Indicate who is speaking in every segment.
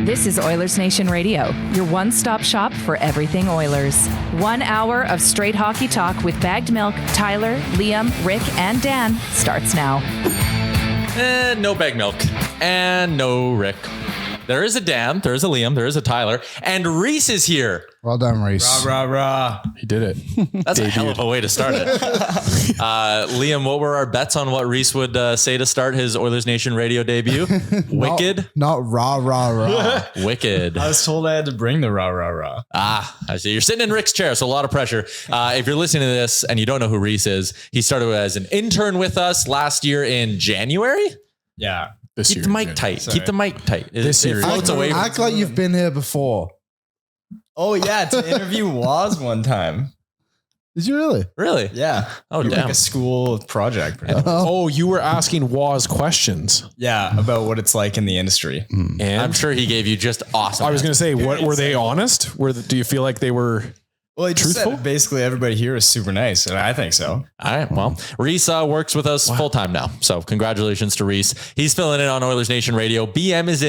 Speaker 1: This is Oilersnation Radio, your one-stop shop for everything Oilers. 1 hour of straight hockey talk with Bagged Milk, Tyler, Liam, Rick, and Dan starts now.
Speaker 2: No Bagged Milk and no Rick. There is a Dan, there is a Liam, there is a Tyler, and Reece is here.
Speaker 3: Well done, Reece.
Speaker 4: Rah, rah, rah.
Speaker 5: He did it.
Speaker 2: That's a hell of a way to start it. Liam, what were our bets on what Reece would say to start his Oilersnation Radio debut? Wicked?
Speaker 3: Not rah, rah, rah.
Speaker 2: Wicked.
Speaker 4: I was told I had to bring the rah, rah, rah.
Speaker 2: I see. You're sitting in Rick's chair, so a lot of pressure. If you're listening to this and you don't know who Reece is, he started as an intern with us last year in January.
Speaker 4: Yeah.
Speaker 2: Keep the mic tight.
Speaker 4: Sorry.
Speaker 2: Keep the mic tight.
Speaker 5: This year.
Speaker 2: It floats away.
Speaker 3: Act like you've been here before.
Speaker 4: Oh, yeah. To interview Waz one time.
Speaker 3: Did you really?
Speaker 2: Really?
Speaker 4: Yeah.
Speaker 2: Oh,
Speaker 4: Like
Speaker 2: damn.
Speaker 4: a school project.
Speaker 5: Oh, you were asking Waz questions.
Speaker 4: Yeah. About what it's like in the industry.
Speaker 5: And
Speaker 2: I'm sure he gave you just awesome.
Speaker 5: I was going to say, what were they honest? Do you feel like they were
Speaker 4: Well, he just
Speaker 5: truthful?
Speaker 4: said basically everybody here is super nice. And I think so.
Speaker 2: All right. Well, Reece works with us full time now. So congratulations to Reece. He's filling in on Oilersnation Radio. BM is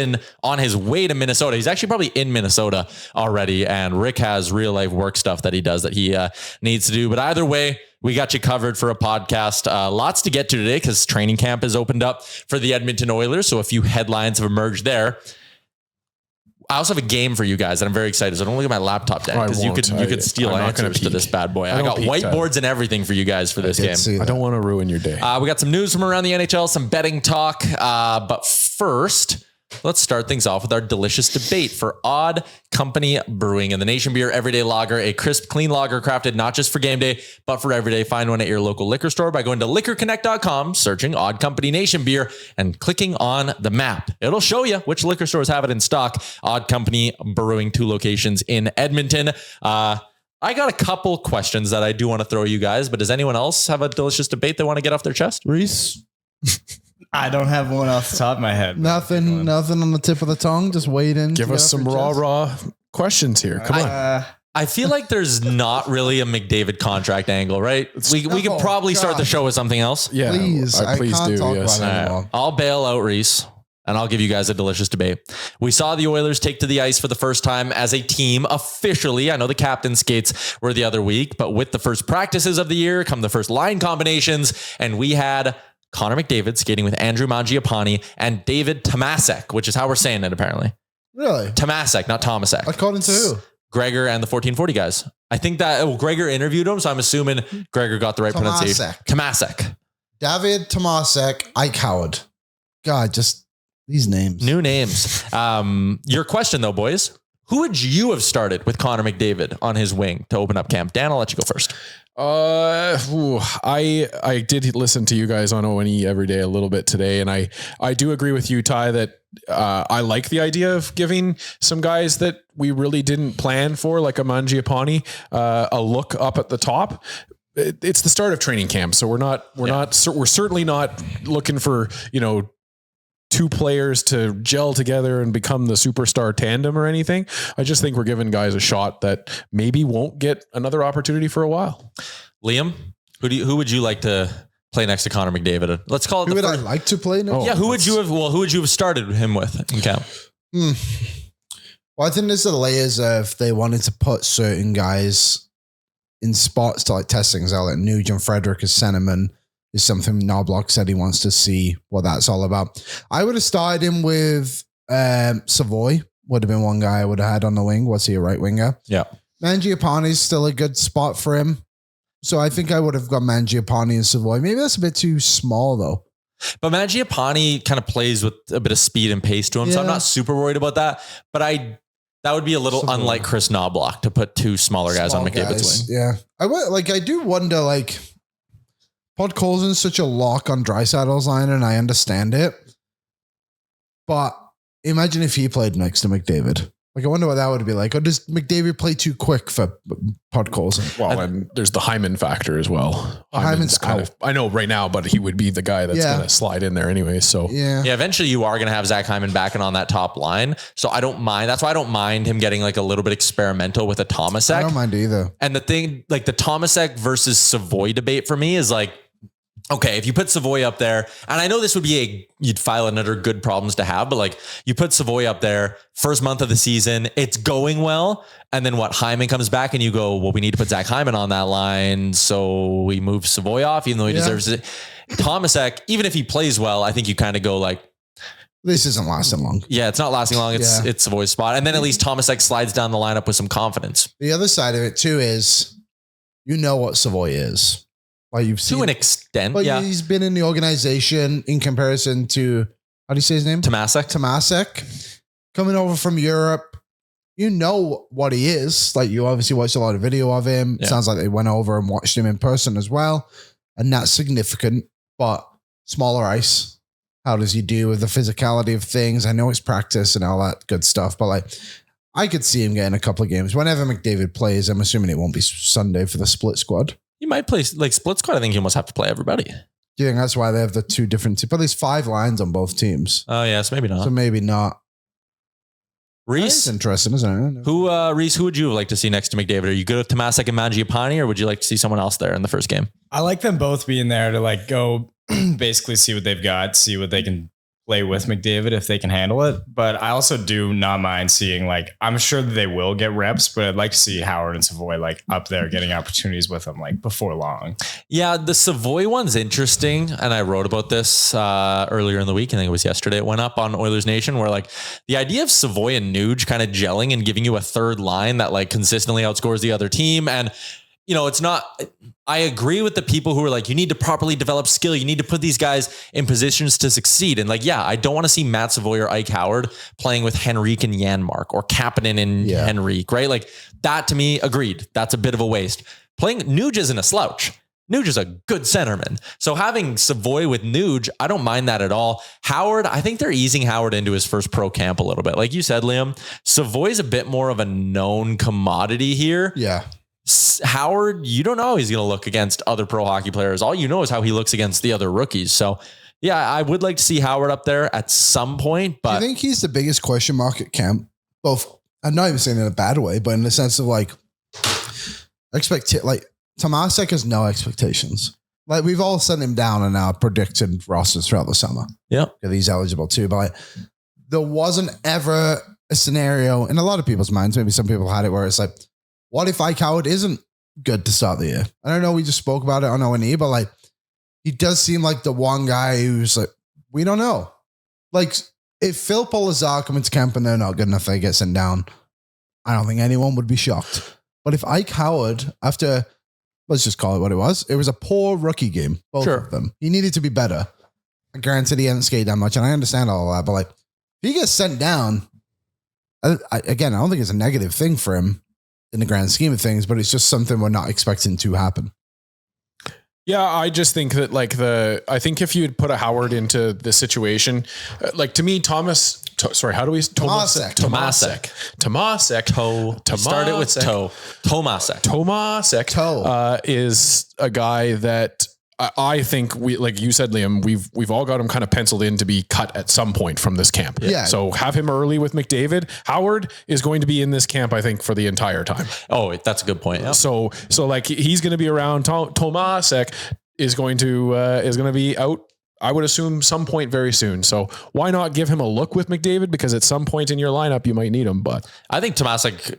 Speaker 2: on his way to Minnesota. He's actually probably in Minnesota already. And Rick has real life work stuff that he does that he needs to do. But either way, we got you covered for a podcast. Lots to get to today because training camp has opened up for the Edmonton Oilers. So a few headlines have emerged there. I also have a game for you guys that I'm very excited. So don't look at my laptop, Dan, because you could steal
Speaker 5: I'm not gonna
Speaker 2: answers to
Speaker 5: peek.
Speaker 2: this bad boy. I got
Speaker 5: peek,
Speaker 2: whiteboards and everything for you guys for this game.
Speaker 5: I don't want to ruin your day.
Speaker 2: We got some news from around the NHL, some betting talk. But first, let's start things off with our delicious debate for Odd Company Brewing and the Nation Beer Everyday Lager, a crisp, clean lager crafted not just for game day, but for every day. Find one at your local liquor store by going to liquorconnect.com, searching Odd Company Nation Beer, and clicking on the map. It'll show you which liquor stores have it in stock. Odd Company Brewing, 2 locations in Edmonton. I got a couple questions that I do want to throw you guys, but does anyone else have a delicious debate they want to get off their chest?
Speaker 3: Reece?
Speaker 4: I don't have one off the top of my head.
Speaker 3: Nothing on the tip of the tongue. Just waiting.
Speaker 5: Give us some raw questions here. Come on.
Speaker 2: I feel like there's not really a McDavid contract angle, right? We could probably start the show with something else.
Speaker 5: Yeah,
Speaker 3: Please,
Speaker 5: please
Speaker 3: I can't
Speaker 5: do.
Speaker 3: talk
Speaker 5: Yes.
Speaker 3: about it anymore.
Speaker 2: I'll bail out Reece, and I'll give you guys a delicious debate. We saw the Oilers take to the ice for the first time as a team officially. I know the captain skates were the other week, but with the first practices of the year come the first line combinations, and we had Connor McDavid skating with Andrew Mangiapane and David Tomasek, which is how we're saying it apparently.
Speaker 3: Really?
Speaker 2: Tomasek, not Tomasek.
Speaker 3: According to who?
Speaker 2: Gregor and the 1440 guys. I think that Gregor interviewed him, so I'm assuming Gregor got the right pronunciation. Tomasek.
Speaker 3: David Tomasek, Ike Howard. God, just these names.
Speaker 2: New names. Your question though, boys. Who would you have started with Connor McDavid on his wing to open up camp? Dan, I'll let you go first.
Speaker 5: I did listen to you guys on O&E every day a little bit today, and I do agree with you, Ty, that I like the idea of giving some guys that we really didn't plan for, like a Mangiapane, a look up at the top. It's the start of training camp, so we're certainly not looking for 2 players to gel together and become the superstar tandem or anything. I just think we're giving guys a shot that maybe won't get another opportunity for a while.
Speaker 2: Liam, who would you like to play next to Connor McDavid? Let's call it.
Speaker 3: Who would I like to play next?
Speaker 2: Yeah, who would you have started him with in camp?
Speaker 3: Well, I think there's the layers of they wanted to put certain guys in spots to like test things out. Like Nugent Frederick as centerman is something Knobloch said he wants to see what that's all about. I would have started him with Savoie. Would have been one guy I would have had on the wing. Was he a right winger?
Speaker 2: Yeah.
Speaker 3: Mangiapane is still a good spot for him. So I think I would have got Mangiapane and Savoie. Maybe that's a bit too small though.
Speaker 2: But Mangiapane kind of plays with a bit of speed and pace to him. So I'm not super worried about that. But that would be a little unlike Chris Knobloch to put 2 smaller guys on McDavid's wing.
Speaker 3: Yeah. I do wonder, like, Podkolzin's such a lock on Draisaitl's line, and I understand it. But imagine if he played next to McDavid. Like, I wonder what that would be like. Or does McDavid play too quick for Podkolzin?
Speaker 5: Well, and there's the Hyman factor as well.
Speaker 3: Hyman's
Speaker 5: kind of, I know right now, but he would be the guy that's going to slide in there anyway. So
Speaker 3: yeah,
Speaker 2: eventually you are going to have Zach Hyman backing on that top line. So I don't mind. That's why I don't mind him getting like a little bit experimental with a Tomasek.
Speaker 3: I don't mind either.
Speaker 2: And the thing, like the Tomasek versus Savoie debate for me is like, okay, if you put Savoie up there, and I know this would be you'd file another good problems to have, but like you put Savoie up there, first month of the season, it's going well. And then Hyman comes back and you go, well, we need to put Zach Hyman on that line. So we move Savoie off, even though he deserves it. Tomasek, even if he plays well, I think you kind of go like,
Speaker 3: this isn't lasting long.
Speaker 2: Yeah, it's not lasting long. It's Savoie's spot. And then at least Tomasek slides down the lineup with some confidence.
Speaker 3: The other side of it too is, you know what Savoie is. Like you've seen
Speaker 2: to an extent,
Speaker 3: but he's been in the organization in comparison to, how do you say his name? Tomasek. Coming over from Europe. You know what he is. Like you obviously watched a lot of video of him.
Speaker 2: Yeah.
Speaker 3: Sounds like they went over and watched him in person as well. And that's significant, but smaller ice. How does he do with the physicality of things? I know it's practice and all that good stuff, but like I could see him getting a couple of games. Whenever McDavid plays, I'm assuming it won't be Sunday for the split squad.
Speaker 2: He might play like split squad. I think he almost have to play everybody.
Speaker 3: Do you think that's why they have the two different teams? But there's 5 lines on both teams.
Speaker 2: Oh, yes, maybe not.
Speaker 3: So maybe not.
Speaker 2: Reece,
Speaker 3: that's interesting, isn't it?
Speaker 2: Reece, who would you like to see next to McDavid? Are you good with Tomasek and Mangiapane, or would you like to see someone else there in the first game?
Speaker 4: I like them both being there to like go basically see what they've got, see what they can play with McDavid if they can handle it. But I also do not mind seeing, like, I'm sure that they will get reps, but I'd like to see Howard and Savoie like up there getting opportunities with them like before long.
Speaker 2: Yeah, the Savoie one's interesting. And I wrote about this earlier in the week. I think it was yesterday. It went up on Oilersnation where like the idea of Savoie and Nuge kind of gelling and giving you a third line that like consistently outscores the other team. And you know, it's not, I agree with the people who are like, you need to properly develop skill. You need to put these guys in positions to succeed. And like, yeah, I don't want to see Matt Savoie or Ike Howard playing with Henrique and Janmark or Kapanen and Henrique, right? Like that to me, agreed. That's a bit of a waste. Playing Nuge isn't a slouch. Nuge is a good centerman. So having Savoie with Nuge, I don't mind that at all. Howard, I think they're easing Howard into his first pro camp a little bit. Like you said, Liam, Savoie's a bit more of a known commodity here.
Speaker 3: Yeah.
Speaker 2: Howard, you don't know how he's going to look against other pro hockey players. All you know is how he looks against the other rookies. So yeah, I would like to see Howard up there at some point, but
Speaker 3: do you think he's the biggest question mark at camp? Both, I'm not even saying in a bad way, but in the sense of like like Tomasek has no expectations. Like we've all sent him down in our predicted rosters throughout the summer.
Speaker 2: Yeah.
Speaker 3: Because he's eligible too. But like, there wasn't ever a scenario in a lot of people's minds. Maybe some people had it where it's like, what if Ike Howard isn't good to start the year? I don't know. We just spoke about it on O&E, but like, he does seem like the one guy who's like, we don't know. Like, if Phil Polazar come into camp and they're not good enough, they get sent down, I don't think anyone would be shocked. But if Ike Howard, after, let's just call it what it was a poor rookie game, both of them. He needed to be better. Granted, he hadn't skated that much, and I understand all that, but like, if he gets sent down, again, I don't think it's a negative thing for him in the grand scheme of things, but it's just something we're not expecting to happen.
Speaker 5: Yeah, I just think that I think if you had put a Howard into the situation, like to me, Tomasek. Start it with toe. Tomasek is a guy that I think like you said, Liam, we've all got him kind of penciled in to be cut at some point from this camp.
Speaker 3: Yeah.
Speaker 5: So have him early with McDavid. Be is going to be in this camp, I think, for the entire time.
Speaker 2: Oh, that's a good point. Yeah.
Speaker 5: So like he's going to be around. Tomasek is going to be out, I would assume, some point very soon. So why not give him a look with McDavid? Because at some point in your lineup, you might need him. But
Speaker 2: I think Tomasek,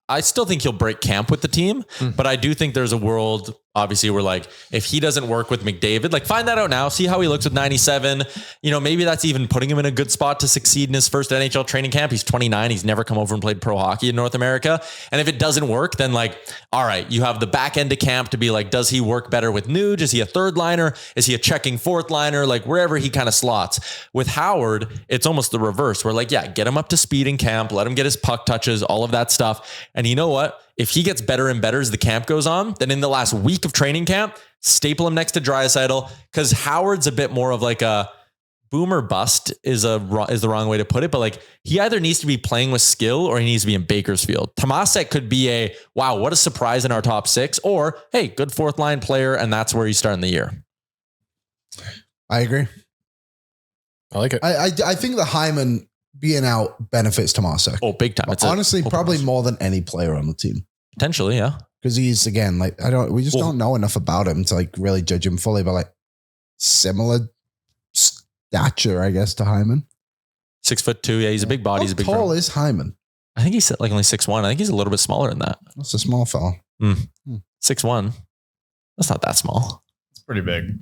Speaker 2: I still think he'll break camp with the team, but I do think there's a world, obviously, where like, if he doesn't work with McDavid, like find that out now, see how he looks with 97. You know, maybe that's even putting him in a good spot to succeed in his first NHL training camp. He's 29. He's never come over and played pro hockey in North America. And if it doesn't work, then like, all right, you have the back end of camp to be like, does he work better with Nuge? Is he a third liner? Is he a checking fourth liner? Like wherever he kind of slots. With Howard, it's almost the reverse. We're like, yeah, get him up to speed in camp, let him get his puck touches, all of that stuff. And you know what? If he gets better and better as the camp goes on, then in the last week of training camp, staple him next to Draisaitl, because Howard's a bit more of like a boomer bust is the wrong way to put it. But like he either needs to be playing with skill or he needs to be in Bakersfield. Tomasek could be a, wow, what a surprise in our top 6, or hey, good fourth line player. And that's where he's starting the year.
Speaker 3: I agree.
Speaker 5: I like it.
Speaker 3: I think the Hyman being out benefits Tomasek.
Speaker 2: Oh, big time.
Speaker 3: Honestly, probably more than any player on the team.
Speaker 2: Potentially, yeah.
Speaker 3: because he's again like we just don't know enough about him to like really judge him fully, but like similar stature, I guess, to Hyman.
Speaker 2: 6'2". Yeah, he's a big body. He's a big.
Speaker 3: How tall
Speaker 2: frame.
Speaker 3: is Hyman?
Speaker 2: I think he's like only 6'1". I think he's a little bit smaller than that.
Speaker 3: That's a small fella.
Speaker 2: 6'1". That's not that small.
Speaker 4: It's pretty big.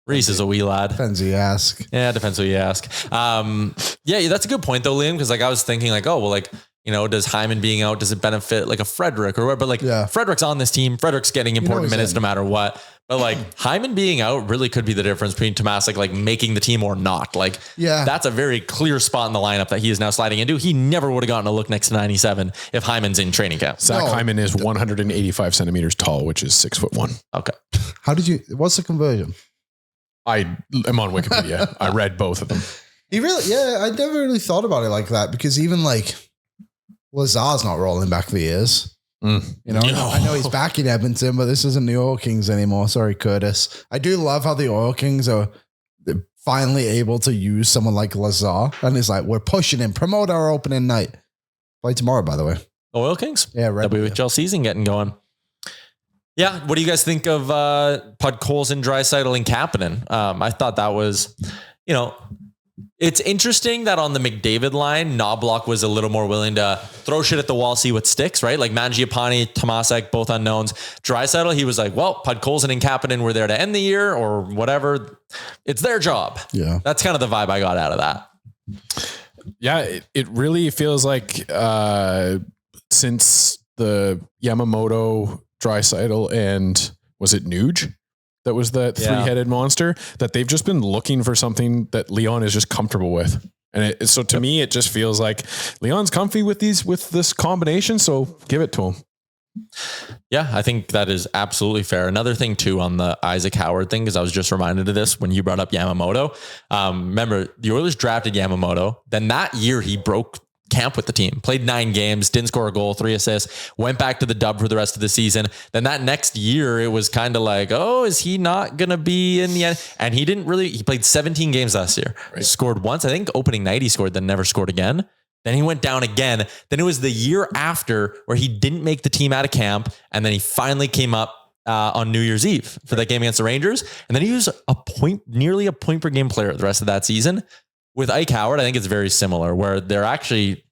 Speaker 2: Reece is a wee lad.
Speaker 3: Depends who you ask.
Speaker 2: Yeah, depends who you ask. Yeah, that's a good point though, Liam. Because like I was thinking like, oh well, like does Hyman being out, does it benefit like a Frederick or whatever? But like Frederick's on this team. Frederick's getting important minutes no matter what. But like Hyman being out really could be the difference between Tomasic like making the team or not. Like that's a very clear spot in the lineup that he is now sliding into. He never would have gotten a look next to 97 if Hyman's in training camp.
Speaker 5: Zach Hyman is 185 centimeters tall, which is 6'1".
Speaker 2: Okay.
Speaker 3: What's the conversion?
Speaker 5: I am on Wikipedia. I read both of them.
Speaker 3: He really, I never really thought about it like that because even like Lazar's not rolling back the years. I know he's back in Edmonton, but this isn't the Oil Kings anymore. Sorry, Curtis. I do love how the Oil Kings are finally able to use someone like Lazar, and it's like we're pushing him. Promote our opening night. Play tomorrow, by the way.
Speaker 2: Oil Kings.
Speaker 3: Yeah,
Speaker 2: WHL season getting going. Yeah, what do you guys think of Podkolzin, Draisaitl, and Kapanen? I thought that was, it's interesting that on the McDavid line, Knobloch was a little more willing to throw shit at the wall, see what sticks, right? Like Mangiapane, Tomasic, both unknowns. Draisaitl, he was like, well, Podkolzin and Kapanen were there to end the year or whatever. It's their job. Yeah. That's kind of the vibe I got out of that.
Speaker 5: Yeah, it really feels like since the Yamamoto, Draisaitl, and was it Nuge? That was that three-headed monster that they've just been looking for something that Leon is just comfortable with. And so to me, it just feels like Leon's comfy with this combination. So give it to him.
Speaker 2: Yeah, I think that is absolutely fair. Another thing too on the Isaac Howard thing, because I was just reminded of this when you brought up Yamamoto. Remember the Oilers drafted Yamamoto. Then that year he broke camp with the team, played 9 games, didn't score a goal, 3 assists, went back to the dub for the rest of the season. Then that next year, it was kind of like, oh, is he not going to be in the end? And he played 17 games last year, scored once. I think opening night he scored, then never scored again. Then he went down again. Then it was the year after where he didn't make the team out of camp. And then he finally came up on New Year's Eve for that game against the Rangers. And then he was nearly a point per game player the rest of that season. With Ike Howard, I think it's very similar where they're actually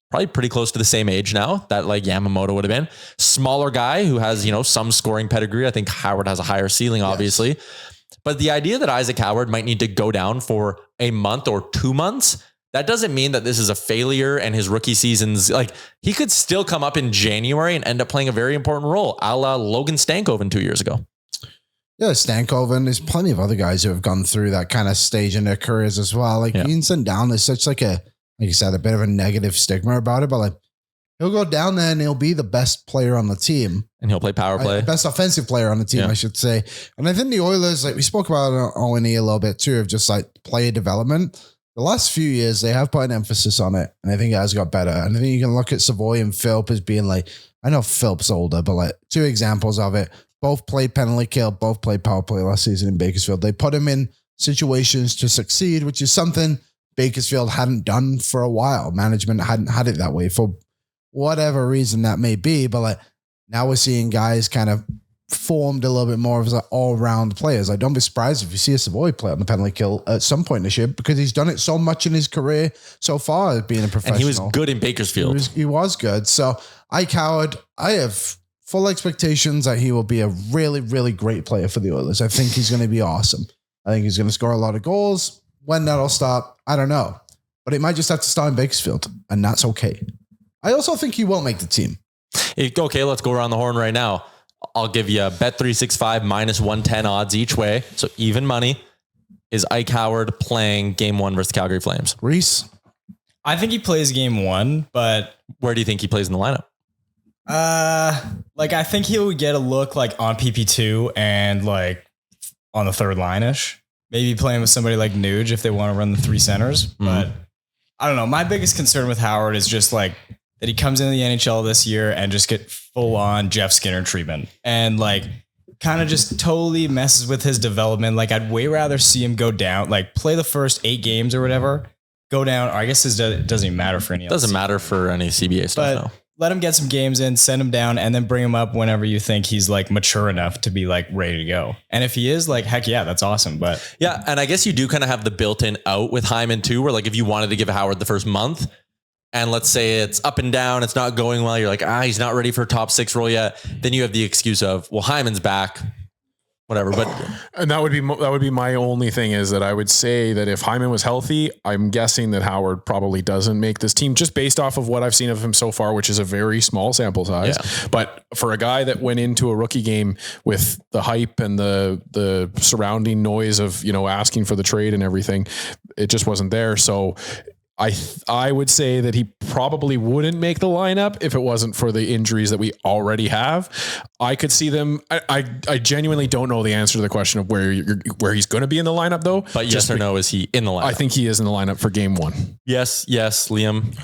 Speaker 2: probably pretty close to the same age now that like Yamamoto would have been. Smaller guy who has, some scoring pedigree. I think Howard has a higher ceiling, obviously. Yes. But the idea that Isaac Howard might need to go down for a month or 2 months, that doesn't mean that this is a failure and his rookie season's like he could still come up in January and end up playing a very important role, a la Logan Stankoven 2 years ago.
Speaker 3: Yeah, Stankoven. There's plenty of other guys who have gone through that kind of stage in their careers as well. Like being sent down, there's such like you said, a bit of a negative stigma about it, but like he'll go down there and he'll be the best player on the team.
Speaker 2: And he'll play power play.
Speaker 3: Best offensive player on the team, I should say. And I think the Oilers, like we spoke about it on O&E a little bit too, of just like player development. The last few years, they have put an emphasis on it. And I think it has got better. And I think you can look at Savoie and Philp as being like, I know Philp's older, but like 2 examples of it. Both played penalty kill, both played power play last season in Bakersfield. They put him in situations to succeed, which is something Bakersfield hadn't done for a while. Management hadn't had it that way for whatever reason that may be. But like now we're seeing guys kind of formed a little bit more of like all-round players. Like don't be surprised if you see a Savoie play on the penalty kill at some point this year because he's done it so much in his career so far as being a professional.
Speaker 2: And he was good in Bakersfield.
Speaker 3: He was good. So Ike Howard, I have full expectations that he will be a really, really great player for the Oilers. I think he's going to be awesome. I think he's going to score a lot of goals. When that'll stop, I don't know. But it might just have to start in Bakersfield, and that's okay. I also think he will make the team.
Speaker 2: Okay, let's go around the horn right now. I'll give you a Bet365 minus 110 odds each way. So even money. Is Ike Howard playing game 1 versus the Calgary Flames?
Speaker 3: Reece?
Speaker 4: I think he plays game 1, but...
Speaker 2: Where do you think he plays in the lineup?
Speaker 4: I think he'll get a look like on PP2 and like on the third line-ish. Maybe playing with somebody like Nuge if they want to run the 3 centers. But I don't know. My biggest concern with Howard is just like that he comes into the NHL this year and just get full on Jeff Skinner treatment and like kind of just totally messes with his development. Like I'd way rather see him go down, like play the first 8 games or whatever, go down. Or I guess it doesn't even matter for any.
Speaker 2: Doesn't matter for any CBA stuff.
Speaker 4: But let him get some games in, send him down, and then bring him up whenever you think he's like mature enough to be like ready to go. And if he is, like, heck yeah, that's awesome. But
Speaker 2: yeah, and I guess you do kind of have the built-in out with Hyman too, where like if you wanted to give Howard the first month, and let's say it's up and down, it's not going well, you're like, he's not ready for a top 6 role yet. Then you have the excuse of, well, Hyman's back. Whatever, but
Speaker 5: and that would be my only thing is that I would say that if Hyman was healthy, I'm guessing that Howard probably doesn't make this team just based off of what I've seen of him so far, which is a very small sample size. Yeah. But for a guy that went into a rookie game with the hype and the surrounding noise of, asking for the trade and everything, it just wasn't there. So I would say that he probably wouldn't make the lineup if it wasn't for the injuries that we already have. I could see them. I genuinely don't know the answer to the question of where he's going to be in the lineup though.
Speaker 2: But yes or no, is he in the lineup?
Speaker 5: I think he is in the lineup for game 1.
Speaker 2: Yes, Liam.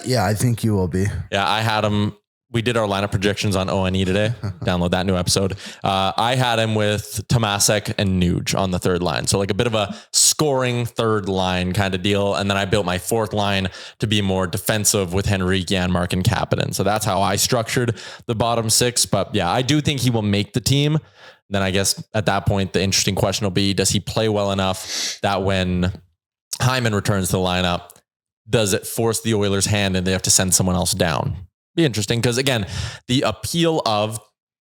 Speaker 3: Yeah, I think you will be.
Speaker 2: Yeah, I had him. We did our lineup projections on ONE today. Download that new episode. I had him with Tomasek and Nuge on the third line. So like a bit of a scoring third line kind of deal. And then I built my fourth line to be more defensive with Henrique, Janmark, and Kapanen. So that's how I structured the bottom 6. But yeah, I do think he will make the team. Then I guess at that point, the interesting question will be, does he play well enough that when Hyman returns to the lineup, does it force the Oilers' hand and they have to send someone else down? Be interesting because again, the appeal of,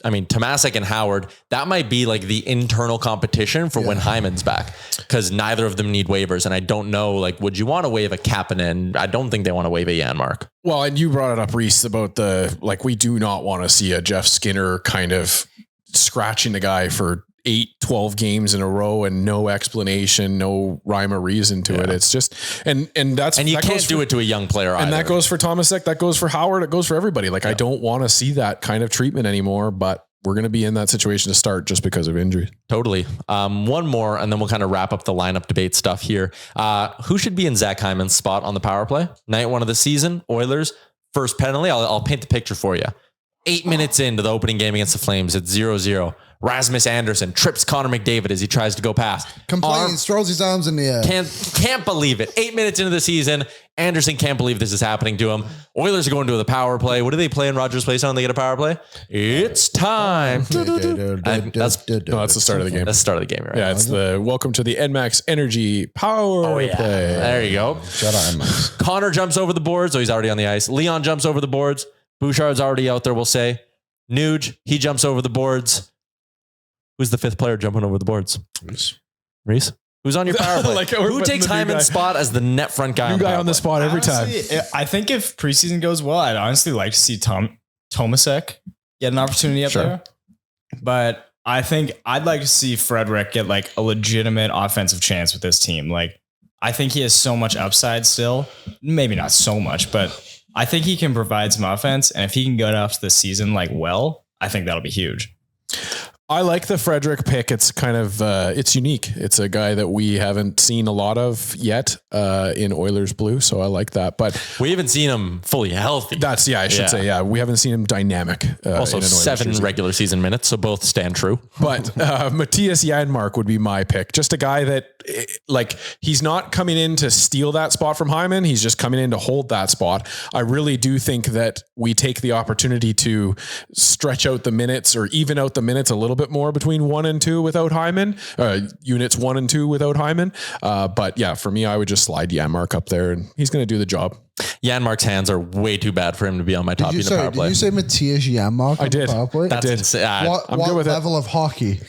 Speaker 2: Tomasek and Howard, that might be like the internal competition for when Hyman's back because neither of them need waivers. And I don't know, like, would you want to waive a Kapanen? I don't think they want to waive a Janmark.
Speaker 5: Well, and you brought it up, Reece, about we do not want to see a Jeff Skinner kind of scratching the guy for 8-12 games in a row and no explanation, no rhyme or reason to it. It's just, and you
Speaker 2: can't do it to a young player either.
Speaker 5: And that goes for Tomasek, that goes for Howard, it goes for everybody. I don't want to see that kind of treatment anymore, but we're going to be in that situation to start just because of injury.
Speaker 2: Totally. One more, and then we'll kind of wrap up the lineup debate stuff here. Who should be in Zach Hyman's spot on the power play? Night 1 of the season, Oilers, first penalty. I'll paint the picture for you. 8 minutes into the opening game against the Flames, it's 0-0. Rasmus Andersson trips Connor McDavid as he tries to go past.
Speaker 3: Complains, throws his arms in the air.
Speaker 2: Can't believe it. 8 minutes into the season, Anderson can't believe this is happening to him. Oilers are going to the power play. What do they play in Rogers Place on? They get a power play? It's time.
Speaker 5: That's the start of the game.
Speaker 2: That's the start of the game, right?
Speaker 5: Yeah, it's the welcome to the ENMAX Energy power play.
Speaker 2: There you go.
Speaker 3: Shout out ENMAX.
Speaker 2: Connor jumps over the boards. Oh, he's already on the ice. Leon jumps over the boards. Bouchard's already out there, we'll say. Nuge, he jumps over the boards. Who's the 5th player jumping over the boards? Reece? Who's on your power play? Who takes Hyman's spot as the net front guy?
Speaker 5: New guy on the spot every time.
Speaker 4: I think if preseason goes well, I'd honestly like to see Tomasek get an opportunity up there. But I think I'd like to see Frederick get like a legitimate offensive chance with this team. Like, I think he has so much upside still. Maybe not so much, but I think he can provide some offense. And if he can get off the season I think that'll be huge.
Speaker 5: I like the Frederick pick. It's kind of, it's unique. It's a guy that we haven't seen a lot of yet in Oilers blue. So I like that, but
Speaker 2: we haven't seen him fully healthy.
Speaker 5: I should say, we haven't seen him dynamic.
Speaker 2: Also 7 regular season minutes. So both stand true.
Speaker 5: But Matthias Janmark would be my pick. Just a guy that he's not coming in to steal that spot from Hyman. He's just coming in to hold that spot. I really do think that we take the opportunity to stretch out the minutes or even out the minutes a little bit more between 1 and 2 without Hyman, units 1 and 2 without Hyman. But yeah, for me, I would just slide Janmark up there and he's going to do the job.
Speaker 2: Janmark's hands are way too bad for him to be on my top unit power play.
Speaker 3: Did you say Matthias Janmark?
Speaker 5: I did.
Speaker 2: That's insane.
Speaker 3: What level of hockey?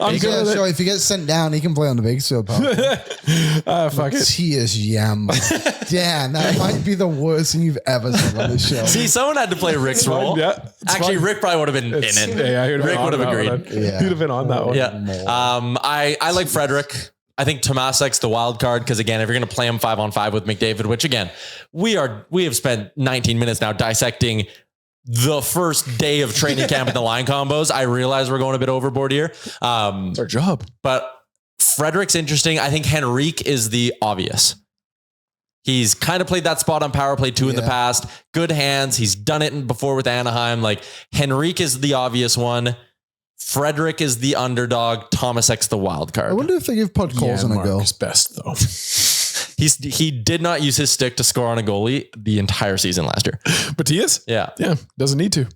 Speaker 5: I'm good with it.
Speaker 3: If he gets sent down, he can play on the big field power play.
Speaker 5: Fuck it.
Speaker 3: Matthias Janmark. Damn, that might be the worst thing you've ever said on the show.
Speaker 2: See, someone had to play Rick's role.
Speaker 5: Yeah,
Speaker 2: actually, Rick probably would have been in it.
Speaker 5: Yeah,
Speaker 2: Rick would have agreed.
Speaker 5: Yeah. He'd have been on that one.
Speaker 2: Yeah. I like Frederick. I think Tomasek's the wild card because again, if you're going to play him 5-on-5 with McDavid, which again, we have spent 19 minutes now dissecting the first day of training camp in the line combos. I realize we're going a bit overboard here.
Speaker 5: It's our job.
Speaker 2: But Frederick's interesting. I think Henrique is the obvious. He's kind of played that spot on power play 2 in the past. Good hands. He's done it before with Anaheim. Like Henrique is the obvious one. Frederick is the underdog. Tomasek's the wild card.
Speaker 3: I wonder if they give Podkolzin a go.
Speaker 5: Is best though.
Speaker 2: He did not use his stick to score on a goalie the entire season last year.
Speaker 5: Matthias?
Speaker 2: Yeah.
Speaker 5: Yeah. Doesn't need to.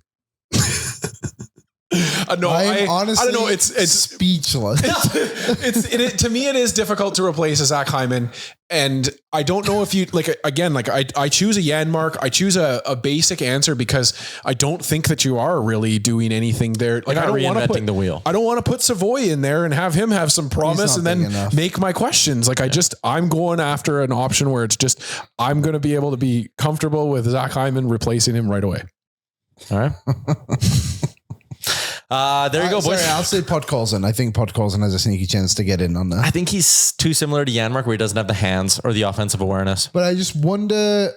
Speaker 5: No,
Speaker 3: honestly,
Speaker 5: I don't know. It's
Speaker 3: speechless.
Speaker 5: To me, it is difficult to replace a Zach Hyman. And I don't know if you I choose a Janmark. I choose a basic answer because I don't think that you are really doing anything there. Like, I don't want to put
Speaker 2: the wheel.
Speaker 5: I don't want to put Savoie in there and have him have some promise and then make my questions. Like, I'm going after an option where it's just, I'm going to be able to be comfortable with Zach Hyman replacing him right away.
Speaker 2: All right. There you go, boys.
Speaker 3: Sorry, I'll say Podkolzin. I think Podkolzin has a sneaky chance to get in on that.
Speaker 2: I think he's too similar to Janmark where he doesn't have the hands or the offensive awareness.
Speaker 3: But I just wonder,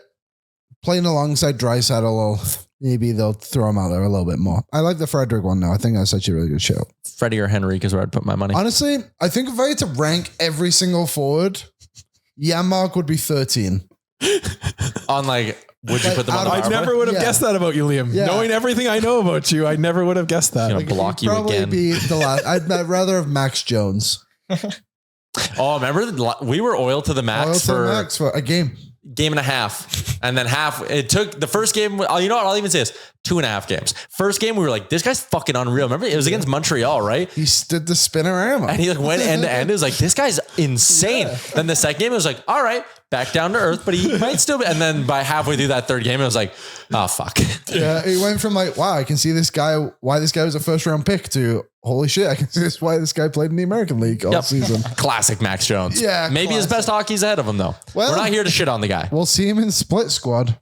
Speaker 3: playing alongside Draisaitl, maybe they'll throw him out there a little bit more. I like the Frederick one though. I think that's such a really good show.
Speaker 2: Freddie or Henrique is where I'd put my money.
Speaker 3: Honestly, I think if I had to rank every single forward, Janmark would be 13.
Speaker 2: On like... Would you put them on the power
Speaker 5: I
Speaker 2: play?
Speaker 5: never would have guessed that about you, Liam.
Speaker 3: Yeah.
Speaker 5: Knowing everything I know about you, I never would have guessed that.
Speaker 2: Like, block you
Speaker 3: probably
Speaker 2: again.
Speaker 3: Be the last. I'd rather have Max Jones.
Speaker 2: Oh, remember we were oil to the max
Speaker 3: for a game
Speaker 2: and a half. And then it took the first game. You know what? I'll even say this. 2.5 games. First game, we were like, this guy's fucking unreal. Remember, it was against Montreal, right?
Speaker 3: He stood the spinorama.
Speaker 2: And he like went end to end. It was like, this guy's insane. Yeah. Then the second game, it was like, all right, back down to earth, but he might still be. And then by halfway through that third game, it was like, oh, fuck.
Speaker 3: Yeah, he went from like, wow, I can see this guy, why this guy was a first round pick to, holy shit, I can see this why this guy played in the American League all season.
Speaker 2: Classic Max Jones.
Speaker 3: Yeah.
Speaker 2: Maybe his best hockey's ahead of him, though. Well, we're not here to shit on the guy.
Speaker 3: We'll see him in split squad.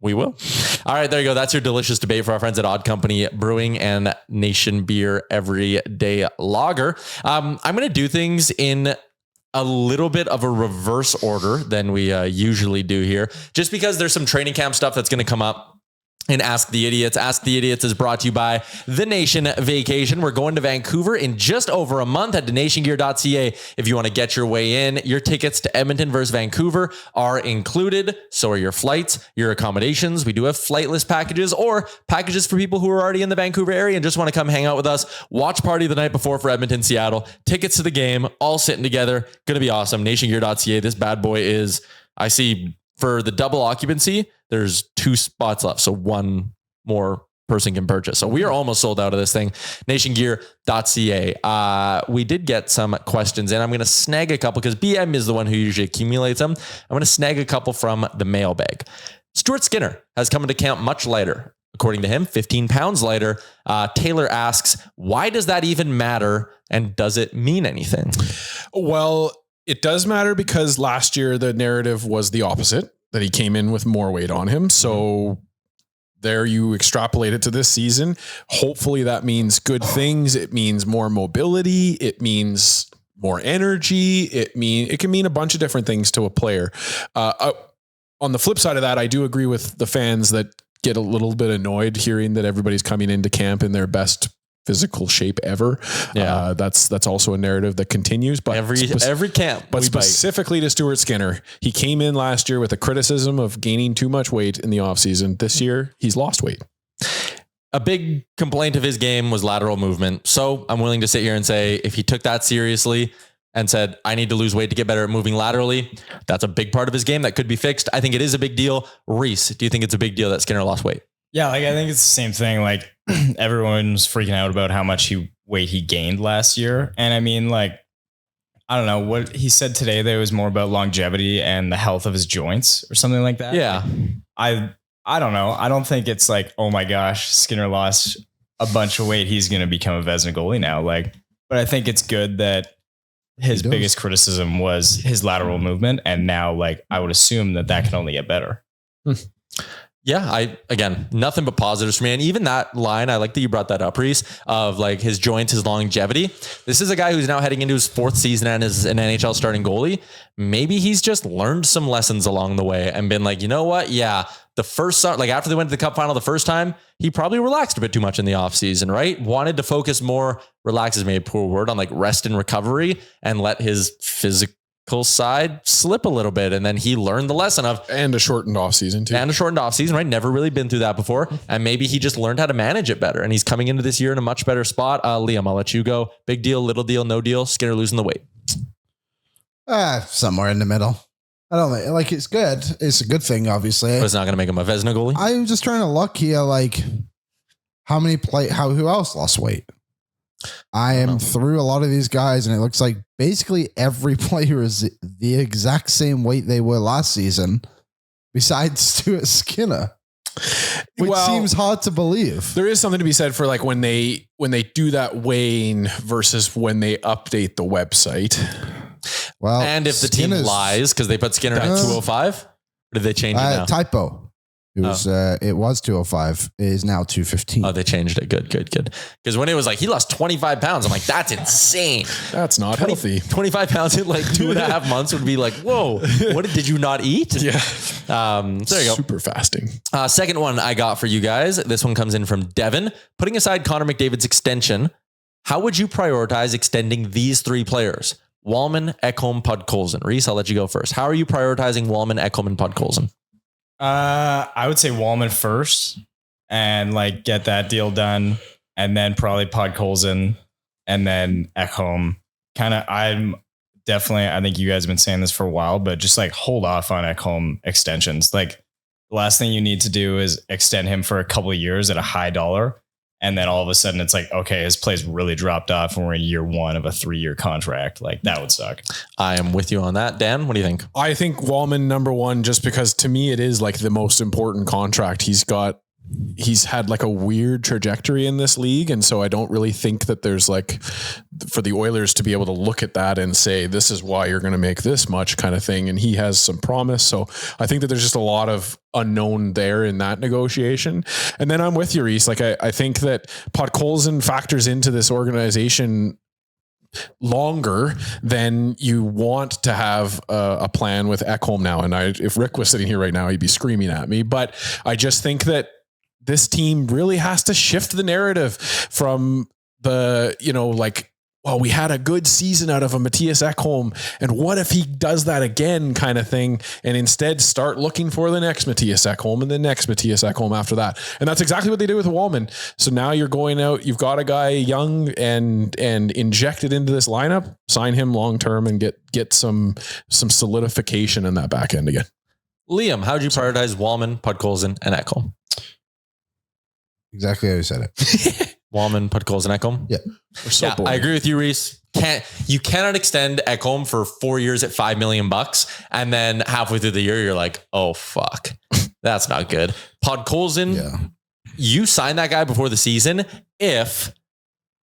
Speaker 2: We will. All right, there you go. That's your delicious debate for our friends at Odd Company Brewing and Nation Beer Everyday Lager. I'm going to do things in a little bit of a reverse order than we usually do here, just because there's some training camp stuff that's going to come up. And Ask the Idiots. Ask the Idiots is brought to you by The Nation Vacation. We're going to Vancouver in just over a month. Head to nationgear.ca if you want to get your way in. Your tickets to Edmonton versus Vancouver are included. So are your flights, your accommodations. We do have flightless packages or packages for people who are already in the Vancouver area and just want to come hang out with us. Watch party the night before for Edmonton, Seattle. Tickets to the game, all sitting together. Going to be awesome. Nationgear.ca. This bad boy is, I see, for the double occupancy, there's 2 spots left. So one more person can purchase. So we are almost sold out of this thing. Nationgear.ca. We did get some questions in. I'm going to snag a couple because BM is the one who usually accumulates them. I'm going to snag a couple from the mailbag. Stuart Skinner has come into camp much lighter. According to him, 15 pounds lighter. Taylor asks, why does that even matter? And does it mean anything?
Speaker 5: Well, it does matter because last year the narrative was the opposite, that he came in with more weight on him. So there you extrapolate it to this season. Hopefully that means good things. It means more mobility. It means more energy. It can mean a bunch of different things to a player. On the flip side of that, I do agree with the fans that get a little bit annoyed hearing that everybody's coming into camp in their best physical shape ever. Yeah. That's also a narrative that continues, but
Speaker 2: every camp,
Speaker 5: but specifically to Stuart Skinner, he came in last year with a criticism of gaining too much weight in the offseason. This year he's lost weight.
Speaker 2: A big complaint of his game was lateral movement. So I'm willing to sit here and say, if he took that seriously and said, I need to lose weight to get better at moving laterally, that's a big part of his game that could be fixed. I think it is a big deal. Reece, do you think it's a big deal that Skinner lost weight?
Speaker 4: Yeah, I think it's the same thing. Everyone's freaking out about how much weight he gained last year. And I mean, I don't know what he said today. That it was more about longevity and the health of his joints or something like that.
Speaker 2: Yeah.
Speaker 4: I don't know. I don't think it's oh my gosh, Skinner lost a bunch of weight. He's going to become a Vezina goalie now. But I think it's good that his biggest criticism was his lateral movement. And now I would assume that can only get better.
Speaker 2: Yeah, again, nothing but positives for me. And even that line, I like that you brought that up, Reece, of his joints, his longevity. This is a guy who's now heading into his 4th season and is an NHL starting goalie. Maybe he's just learned some lessons along the way and been you know what? Yeah, the first, after they went to the Cup final the first time, he probably relaxed a bit too much in the offseason, right? Wanted to focus more, relax is maybe a poor word, on rest and recovery and let his physical side slip a little bit. And then he learned the lesson of,
Speaker 5: and a shortened off season too.
Speaker 2: Right? Never really been through that before. And maybe he just learned how to manage it better. And he's coming into this year in a much better spot. Liam, I'll let you go. Big deal, little deal, no deal. Skinner losing the weight.
Speaker 3: Somewhere in the middle. I don't know. Like, it's good. It's a good thing, obviously.
Speaker 2: But it's not going to make him a Vezina goalie.
Speaker 3: I'm just trying to look here. Like, who else lost weight? I am through a lot of these guys, and it looks like basically every player is the exact same weight they were last season, besides Stuart Skinner, which seems hard to believe.
Speaker 5: There is something to be said for like when they do that weighing versus when they update the website.
Speaker 3: Well,
Speaker 2: and if the team lies because they put Skinner at 205, or did they change it now?
Speaker 3: Typo. It was 205. It is now 215.
Speaker 2: Oh, they changed it. Good. Because when it was like, he lost 25 pounds, I'm like, that's insane.
Speaker 5: That's not healthy.
Speaker 2: 25 pounds in like 2.5 months would be like, whoa, what did you not eat?
Speaker 5: Yeah.
Speaker 2: There you go.
Speaker 5: Super fasting.
Speaker 2: Second one I got for you guys. This one comes in from Devin. Putting aside Connor McDavid's extension, how would you prioritize extending these three players? Walman, Ekholm, Podkolzin. Reece, I'll let you go first. How are you prioritizing Walman, Ekholm, and Podkolzin?
Speaker 4: I would say Walman first and like get that deal done, and then probably Podkolzin, and then Ekholm. I think you guys have been saying this for a while, but just like hold off on Ekholm extensions. Like the last thing you need to do is extend him for a couple of years at a high dollar. And then all of a sudden it's like, okay, his play's really dropped off and we're in year one of a 3-year contract. Like that would suck.
Speaker 2: I am with you on that. Dan, what do you think?
Speaker 5: I think Walman number one, just because to me it is like the most important contract he's had like a weird trajectory in this league. And so I don't really think that there's like for the Oilers to be able to look at that and say, this is why you're going to make this much kind of thing. And he has some promise. So I think that there's just a lot of unknown there in that negotiation. And then I'm with you, Reece. Like I think that Podkolzin factors into this organization longer than you want to have a plan with Ekholm now. And if Rick was sitting here right now, he'd be screaming at me, but I just think that this team really has to shift the narrative from the, well, we had a good season out of a Matthias Ekholm, and what if he does that again kind of thing, and instead start looking for the next Matthias Ekholm and the next Matthias Ekholm after that. And that's exactly what they did with Walman. So now you're going out, you've got a guy young and injected into this lineup, sign him long-term and get some solidification in that back end again.
Speaker 2: Liam, how'd you prioritize Walman, Podkolzin, and Ekholm?
Speaker 3: Exactly how you said it.
Speaker 2: Walman, Podkolzin, Ekholm?
Speaker 3: Yeah.
Speaker 2: I agree with you, Reece. You cannot extend Ekholm for 4 years at $5 million, and then halfway through the year, you're like, oh, fuck. That's not good. Podkolzin, you sign that guy before the season if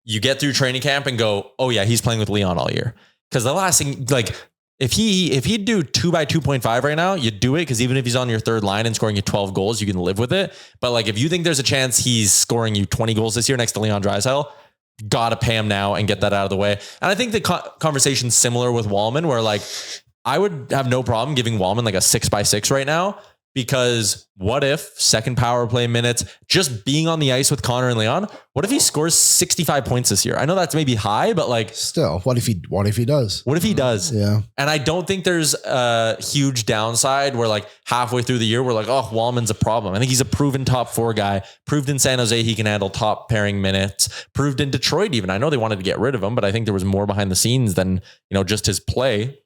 Speaker 2: you get through training camp and go, oh, yeah, he's playing with Leon all year. Because the last thing, like, if he'd do 2 by 2.5 right now, you'd do it. Cause even if he's on your third line and scoring you 12 goals, you can live with it. But like, if you think there's a chance he's scoring you 20 goals this year next to Leon Draisaitl, gotta pay him now and get that out of the way. And I think the conversation's similar with Walman, where like, I would have no problem giving Walman like a 6x6 right now, because what if second power play minutes, just being on the ice with Connor and Leon, what if he scores 65 points this year? I know that's maybe high, but like
Speaker 3: still, what if he does?
Speaker 2: What if he does?
Speaker 3: Yeah.
Speaker 2: And I don't think there's a huge downside where like halfway through the year, we're like, oh, Walman's a problem. I think he's a proven top 4 guy, proved in San Jose he can handle top pairing minutes, proved in Detroit even. I know they wanted to get rid of him, but I think there was more behind the scenes than, just his play.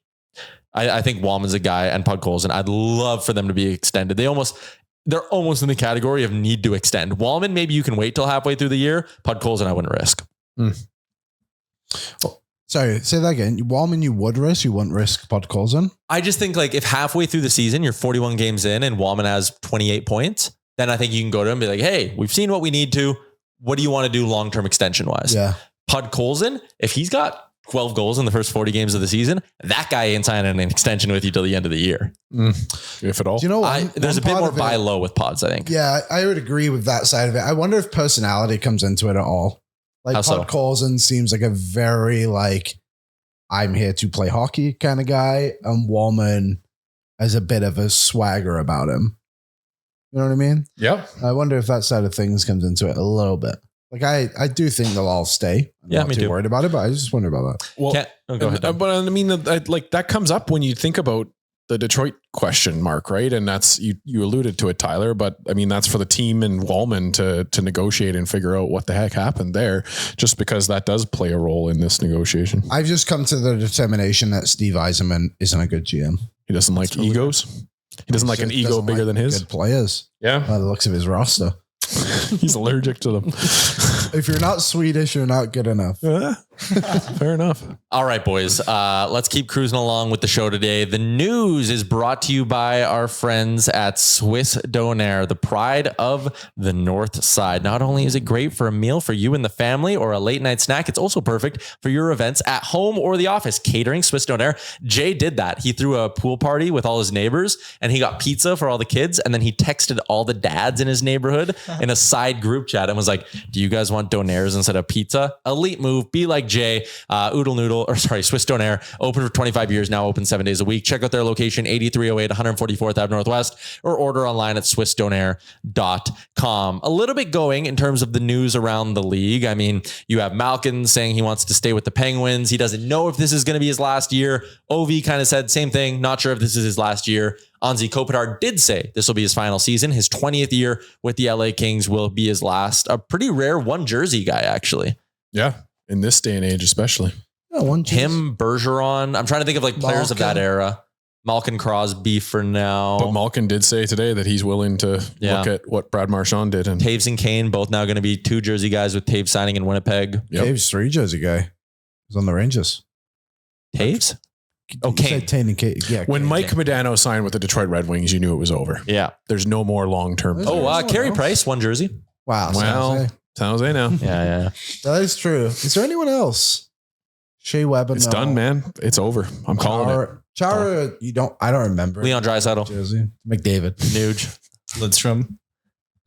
Speaker 2: I think Walman's a guy, and Podkolzin, I'd love for them to be extended. They're almost in the category of need to extend. Walman, maybe you can wait till halfway through the year. Podkolzin, I wouldn't risk.
Speaker 3: Sorry, say that again. Walman, you would risk, you wouldn't risk Podkolzin?
Speaker 2: I just think like if halfway through the season, you're 41 games in and Walman has 28 points, then I think you can go to him and be like, hey, we've seen what we need to. What do you want to do long-term extension wise?
Speaker 3: Yeah.
Speaker 2: Podkolzin, if he's got 12 goals in the first 40 games of the season, that guy ain't signing an extension with you till the end of the year.
Speaker 5: If at all.
Speaker 3: Do you know
Speaker 2: there's a bit more buy low with Pods, I think.
Speaker 3: Yeah, I would agree with that side of it. I wonder if personality comes into it at all. Like Podkolzin seems like a very like, I'm here to play hockey kind of guy. And Walman has a bit of a swagger about him. You know what I mean?
Speaker 5: Yep.
Speaker 3: I wonder if that side of things comes into it a little bit. Like I do think they'll all stay. I'm not too worried about it, but I just wonder about that.
Speaker 5: Well,
Speaker 2: go ahead.
Speaker 5: But I mean, like that comes up when you think about the Detroit question mark, right? And that's you alluded to it, Tyler. But I mean, that's for the team and Walman to negotiate and figure out what the heck happened there. Just because that does play a role in this negotiation.
Speaker 3: I've just come to the determination that Steve Yzerman isn't a good GM.
Speaker 5: He doesn't like egos. He doesn't like an ego bigger than his.
Speaker 3: Good players.
Speaker 5: Yeah.
Speaker 3: By the looks of his roster.
Speaker 5: He's allergic to them.
Speaker 3: If you're not Swedish, you're not good enough.
Speaker 5: Fair enough.
Speaker 2: All right, boys. Let's keep cruising along with the show today. The news is brought to you by our friends at Swiss Donair, the pride of the North Side. Not only is it great for a meal for you and the family or a late night snack, it's also perfect for your events at home or the office. Catering Swiss Donair. Jay did that. He threw a pool party with all his neighbors and he got pizza for all the kids. And then he texted all the dads in his neighborhood in a side group chat and was like, do you guys want Donairs instead of pizza? Elite move. Be like Jay. Swiss Donair, open for 25 years now, open 7 days a week. Check out their location, 8308 144th Ave Northwest, or order online at swissdonair.com. A little bit going in terms of the news around the league. I mean, you have Malkin saying he wants to stay with the Penguins. He doesn't know if this is going to be his last year. Ovi kind of said same thing. Not sure if this is his last year. Anze Kopitar did say this will be his final season. His 20th year with the LA Kings will be his last. A pretty rare one jersey guy, actually.
Speaker 5: Yeah. In this day and age, especially.
Speaker 3: Yeah,
Speaker 2: Him, Bergeron. I'm trying to think of like players of that era. Malkin, Crosby for now.
Speaker 5: But Malkin did say today that he's willing to look at what Brad Marchand did. And
Speaker 2: Taves and Kane, both now going to be 2 jersey guys with Taves signing in Winnipeg.
Speaker 3: Taves 3 jersey guy. He's on the Rangers.
Speaker 2: Taves?
Speaker 3: Oh, Kane. Yeah,
Speaker 5: when
Speaker 3: Kane.
Speaker 5: Mike Modano signed with the Detroit Red Wings, you knew it was over.
Speaker 2: Yeah.
Speaker 5: There's no more long-term.
Speaker 2: Carey Price, 1 jersey.
Speaker 3: Wow.
Speaker 5: Well, San Jose now.
Speaker 2: Yeah.
Speaker 3: That is true. Is there anyone else? Shea Weber.
Speaker 5: It's done, man. It's over. I'm calling it.
Speaker 3: Chara, I don't remember.
Speaker 2: Leon Draisaitl.
Speaker 3: Jersey. McDavid.
Speaker 2: Nuge.
Speaker 4: Lidstrom.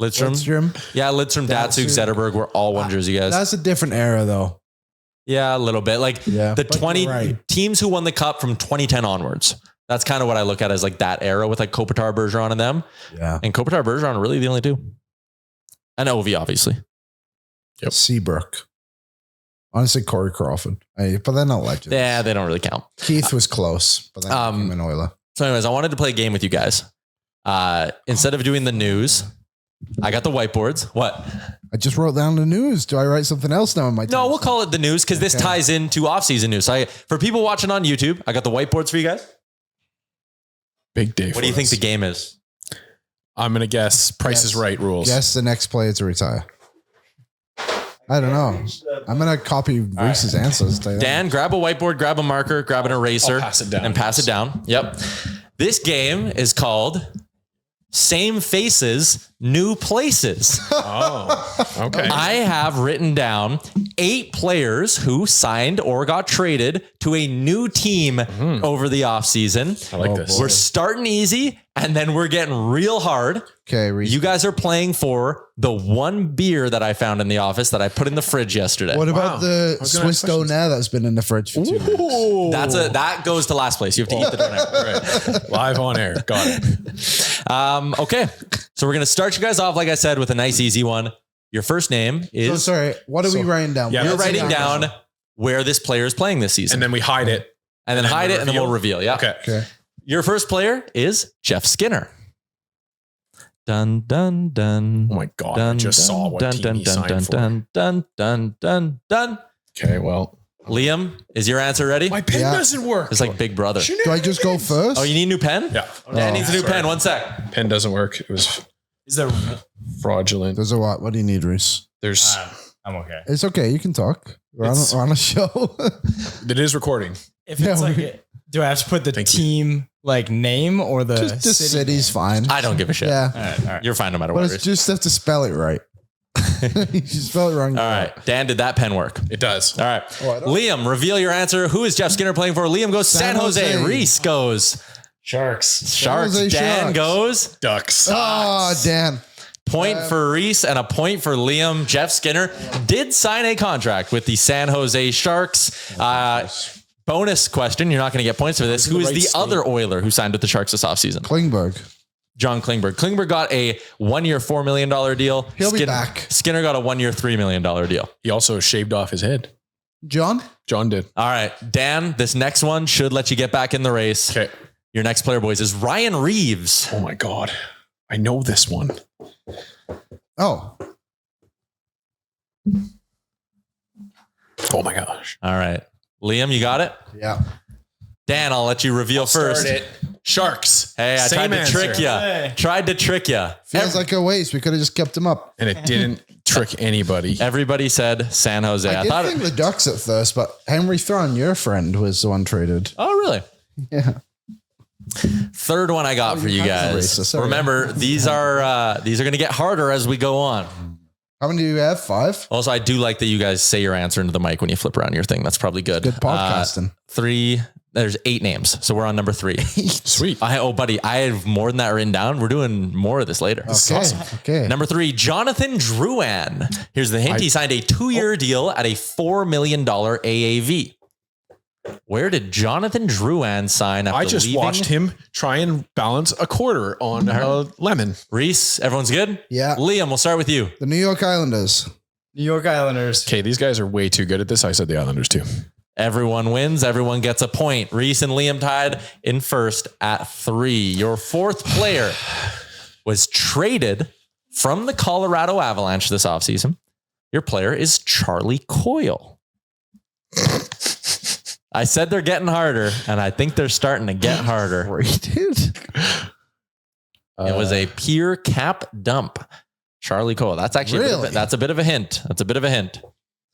Speaker 2: Yeah, Lidstrom, Datsuk, Zetterberg were all 1 jersey guys.
Speaker 3: That's a different era, though.
Speaker 2: Yeah, a little bit. Like the 20 teams who won the cup from 2010 onwards. That's kind of what I look at as like that era with like Kopitar, Bergeron and them.
Speaker 3: Yeah.
Speaker 2: And Kopitar, Bergeron are really the only 2. And Ovi, obviously.
Speaker 5: Yep.
Speaker 3: Seabrook. Honestly, Corey Crawford. But they're not legends.
Speaker 2: Yeah, they don't really count.
Speaker 3: Keith was close, but then became an Oiler.
Speaker 2: So anyways, I wanted to play a game with you guys. Instead of doing the news, I got the whiteboards. What?
Speaker 3: I just wrote down the news. Do I write something else now in my
Speaker 2: No, we'll call it the news because this ties into off-season news. So for people watching on YouTube, I got the whiteboards for you guys.
Speaker 5: Big day.
Speaker 2: What do you think the game is?
Speaker 5: I'm going to guess Price is Right rules.
Speaker 3: Guess the next player to retire. I don't know. I'm going to copy Reese's answers.
Speaker 2: Dan, grab a whiteboard, grab a marker, grab an eraser,
Speaker 5: pass it down.
Speaker 2: and pass it down. Yep. This game is called Same Faces, New Places.
Speaker 5: Oh, okay.
Speaker 2: I have written down 8 players who signed or got traded to a new team over the offseason.
Speaker 5: I like this.
Speaker 2: We're starting easy, and then we're getting real hard.
Speaker 3: Okay, Reese.
Speaker 2: You guys are playing for the 1 beer that I found in the office that I put in the fridge yesterday.
Speaker 3: What about the Swiss Donair that's been in the fridge for 2 weeks?
Speaker 2: That goes to last place. You have to eat the donair.
Speaker 5: Right. Live on air. Got it.
Speaker 2: Okay. So we're going to start you guys off, like I said, with a nice, easy one. Your first name is...
Speaker 3: So sorry, what are we writing down?
Speaker 5: Yeah,
Speaker 2: You're writing down where this player is playing this season.
Speaker 5: And then we hide it.
Speaker 2: And then hide it, and then we'll reveal. Yeah.
Speaker 5: Okay.
Speaker 2: Your first player is Jeff Skinner. Dun, dun, dun.
Speaker 5: Oh my God.
Speaker 2: Dun,
Speaker 5: I just saw what team he signed for.
Speaker 2: Dun.
Speaker 5: Okay, well.
Speaker 2: Liam, is your answer ready?
Speaker 5: My pen doesn't work.
Speaker 2: It's like Big Brother.
Speaker 3: Do I just go first?
Speaker 2: Oh, you need a new pen?
Speaker 5: Yeah.
Speaker 2: Dan needs a new pen. 1 sec.
Speaker 5: Pen doesn't work. It was
Speaker 4: Is there?
Speaker 5: fraudulent.
Speaker 3: There's a what? What do you need, Reese?
Speaker 5: There's
Speaker 4: I'm okay.
Speaker 3: It's okay. You can talk. We're on a show.
Speaker 5: it is recording.
Speaker 4: If it's do I have to put the team like name or the
Speaker 3: just city's fine.
Speaker 2: I don't give a shit.
Speaker 3: Yeah.
Speaker 4: All right.
Speaker 2: You're fine no matter
Speaker 3: But
Speaker 2: what.
Speaker 3: it's
Speaker 2: Reese.
Speaker 3: just have to spell it right. You spell it wrong.
Speaker 2: All right. Dan, did that pen work?
Speaker 5: It does.
Speaker 2: All right.
Speaker 3: I don't-
Speaker 2: Liam, reveal your answer. Who is Jeff Skinner playing for? Liam goes San Jose. Reese goes
Speaker 4: Sharks.
Speaker 2: Sharks.
Speaker 3: Jose
Speaker 2: Dan
Speaker 3: Sharks.
Speaker 2: goes
Speaker 5: Ducks.
Speaker 3: Oh, Dan.
Speaker 2: point for Reese and a point for Liam. Jeff Skinner did sign a contract with the San Jose Sharks. Bonus question. You're not going to get points for this. Who is the other Oiler who signed with the Sharks this offseason?
Speaker 3: Klingberg.
Speaker 2: John Klingberg. Klingberg got a 1 year, $4 million deal.
Speaker 3: He'll be back.
Speaker 2: Skinner got a 1 year, $3 million deal.
Speaker 5: He also shaved off his head.
Speaker 3: John
Speaker 5: did.
Speaker 2: All right, Dan, this next one should let you get back in the race.
Speaker 5: Okay.
Speaker 2: Your next player, boys, is Ryan Reeves.
Speaker 5: Oh my God. I know this one.
Speaker 3: Oh,
Speaker 5: Oh my gosh.
Speaker 2: All right. Liam, you got it?
Speaker 3: yeah.
Speaker 2: Dan, I'll let you reveal first.
Speaker 5: Start it. Sharks.
Speaker 2: Hey, I
Speaker 5: Same
Speaker 2: tried to
Speaker 5: answer.
Speaker 2: trick you.
Speaker 4: Hey.
Speaker 2: Tried to trick you.
Speaker 3: Feels like a waste. We could have just kept him up.
Speaker 5: And it didn't trick anybody.
Speaker 2: Everybody said San Jose.
Speaker 3: I did think the Ducks at first, but Henry Thron, your friend, was the one traded.
Speaker 2: Oh, really?
Speaker 3: Yeah.
Speaker 2: Third one I got for you
Speaker 3: kind of
Speaker 2: guys.
Speaker 3: racist, sorry.
Speaker 2: Remember, these are going to get harder as we go on.
Speaker 3: How many do you have? 5?
Speaker 2: Also, I do like that you guys say your answer into the mic when you flip around your thing. That's probably good.
Speaker 3: Good podcasting.
Speaker 2: 3. There's 8 names, so we're on number 3.
Speaker 5: Sweet.
Speaker 2: Buddy, I have more than that written down. We're doing more of this later.
Speaker 3: Okay. Okay.
Speaker 2: Number 3, Jonathan Drouin. Here's the hint. He signed a 2-year deal at a $4 million AAV. Where did Jonathan Drouin sign after
Speaker 5: I just
Speaker 2: leaving?
Speaker 5: watched him try and balance a quarter on a lemon.
Speaker 2: Reece, everyone's good?
Speaker 3: Yeah.
Speaker 2: Liam, we'll start with you.
Speaker 3: The New York Islanders.
Speaker 4: New York Islanders.
Speaker 5: Okay, these guys are way too good at this. I said the Islanders too.
Speaker 2: Everyone wins. Everyone gets a point. Reece and Liam tied in first at 3. Your fourth player was traded from the Colorado Avalanche this offseason. Your player is Charlie Coyle. I said they're getting harder, and I think they're starting to get harder.
Speaker 3: Rated.
Speaker 2: It was a pure cap dump. Charlie Coyle. That's actually
Speaker 3: Really?
Speaker 2: that's a bit of a hint. That's a bit of a hint.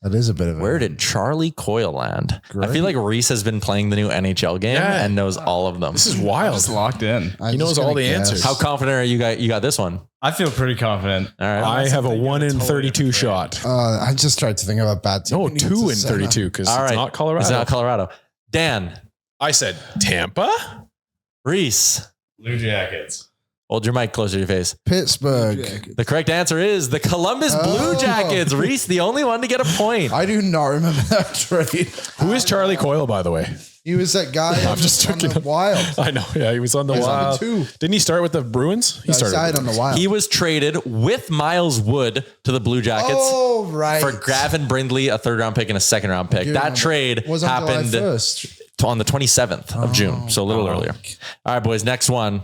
Speaker 3: That is a bit of a
Speaker 2: Where did Charlie Coyle land? I feel like Reece has been playing the new NHL game and knows all of them.
Speaker 5: This is wild.
Speaker 4: Just locked in.
Speaker 5: He knows all the answers.
Speaker 2: How confident are you? You got this one.
Speaker 4: I feel pretty confident.
Speaker 2: All right.
Speaker 5: I have a
Speaker 4: Something
Speaker 5: 1 in
Speaker 4: totally
Speaker 5: 32
Speaker 4: different.
Speaker 5: shot.
Speaker 3: I just tried to think of a bad team.
Speaker 5: No,
Speaker 3: We need
Speaker 5: 2
Speaker 3: to
Speaker 5: in
Speaker 3: send
Speaker 5: 32 because
Speaker 2: All
Speaker 5: it's
Speaker 2: right.
Speaker 5: not Colorado.
Speaker 2: It's not Colorado. Dan,
Speaker 5: I said Tampa.
Speaker 2: Reece,
Speaker 4: Blue Jackets.
Speaker 2: hold your mic closer to your face.
Speaker 3: Pittsburgh.
Speaker 2: The correct answer is the Columbus Blue
Speaker 3: Oh.
Speaker 2: Jackets. Reece, the only one to get a point.
Speaker 3: I do not remember that trade.
Speaker 5: Who is Charlie Coyle, by the way?
Speaker 3: He was that guy
Speaker 5: I'm just
Speaker 3: on
Speaker 5: joking.
Speaker 3: the Wild.
Speaker 5: I know. Yeah, he was on the
Speaker 3: He was on the
Speaker 5: Wild.
Speaker 3: 2.
Speaker 5: Didn't he start with the Bruins? He
Speaker 3: He
Speaker 5: started
Speaker 3: died
Speaker 5: with
Speaker 3: on the Wild.
Speaker 2: He was traded with Miles Wood to the Blue Jackets
Speaker 3: Oh, right.
Speaker 2: for Gavin Brindley, a 3rd round pick and a 2nd round pick.
Speaker 3: Dude,
Speaker 2: That trade
Speaker 3: was on
Speaker 2: happened
Speaker 3: July 1st.
Speaker 2: on the 27th of June, so a little earlier. All right, boys, next one.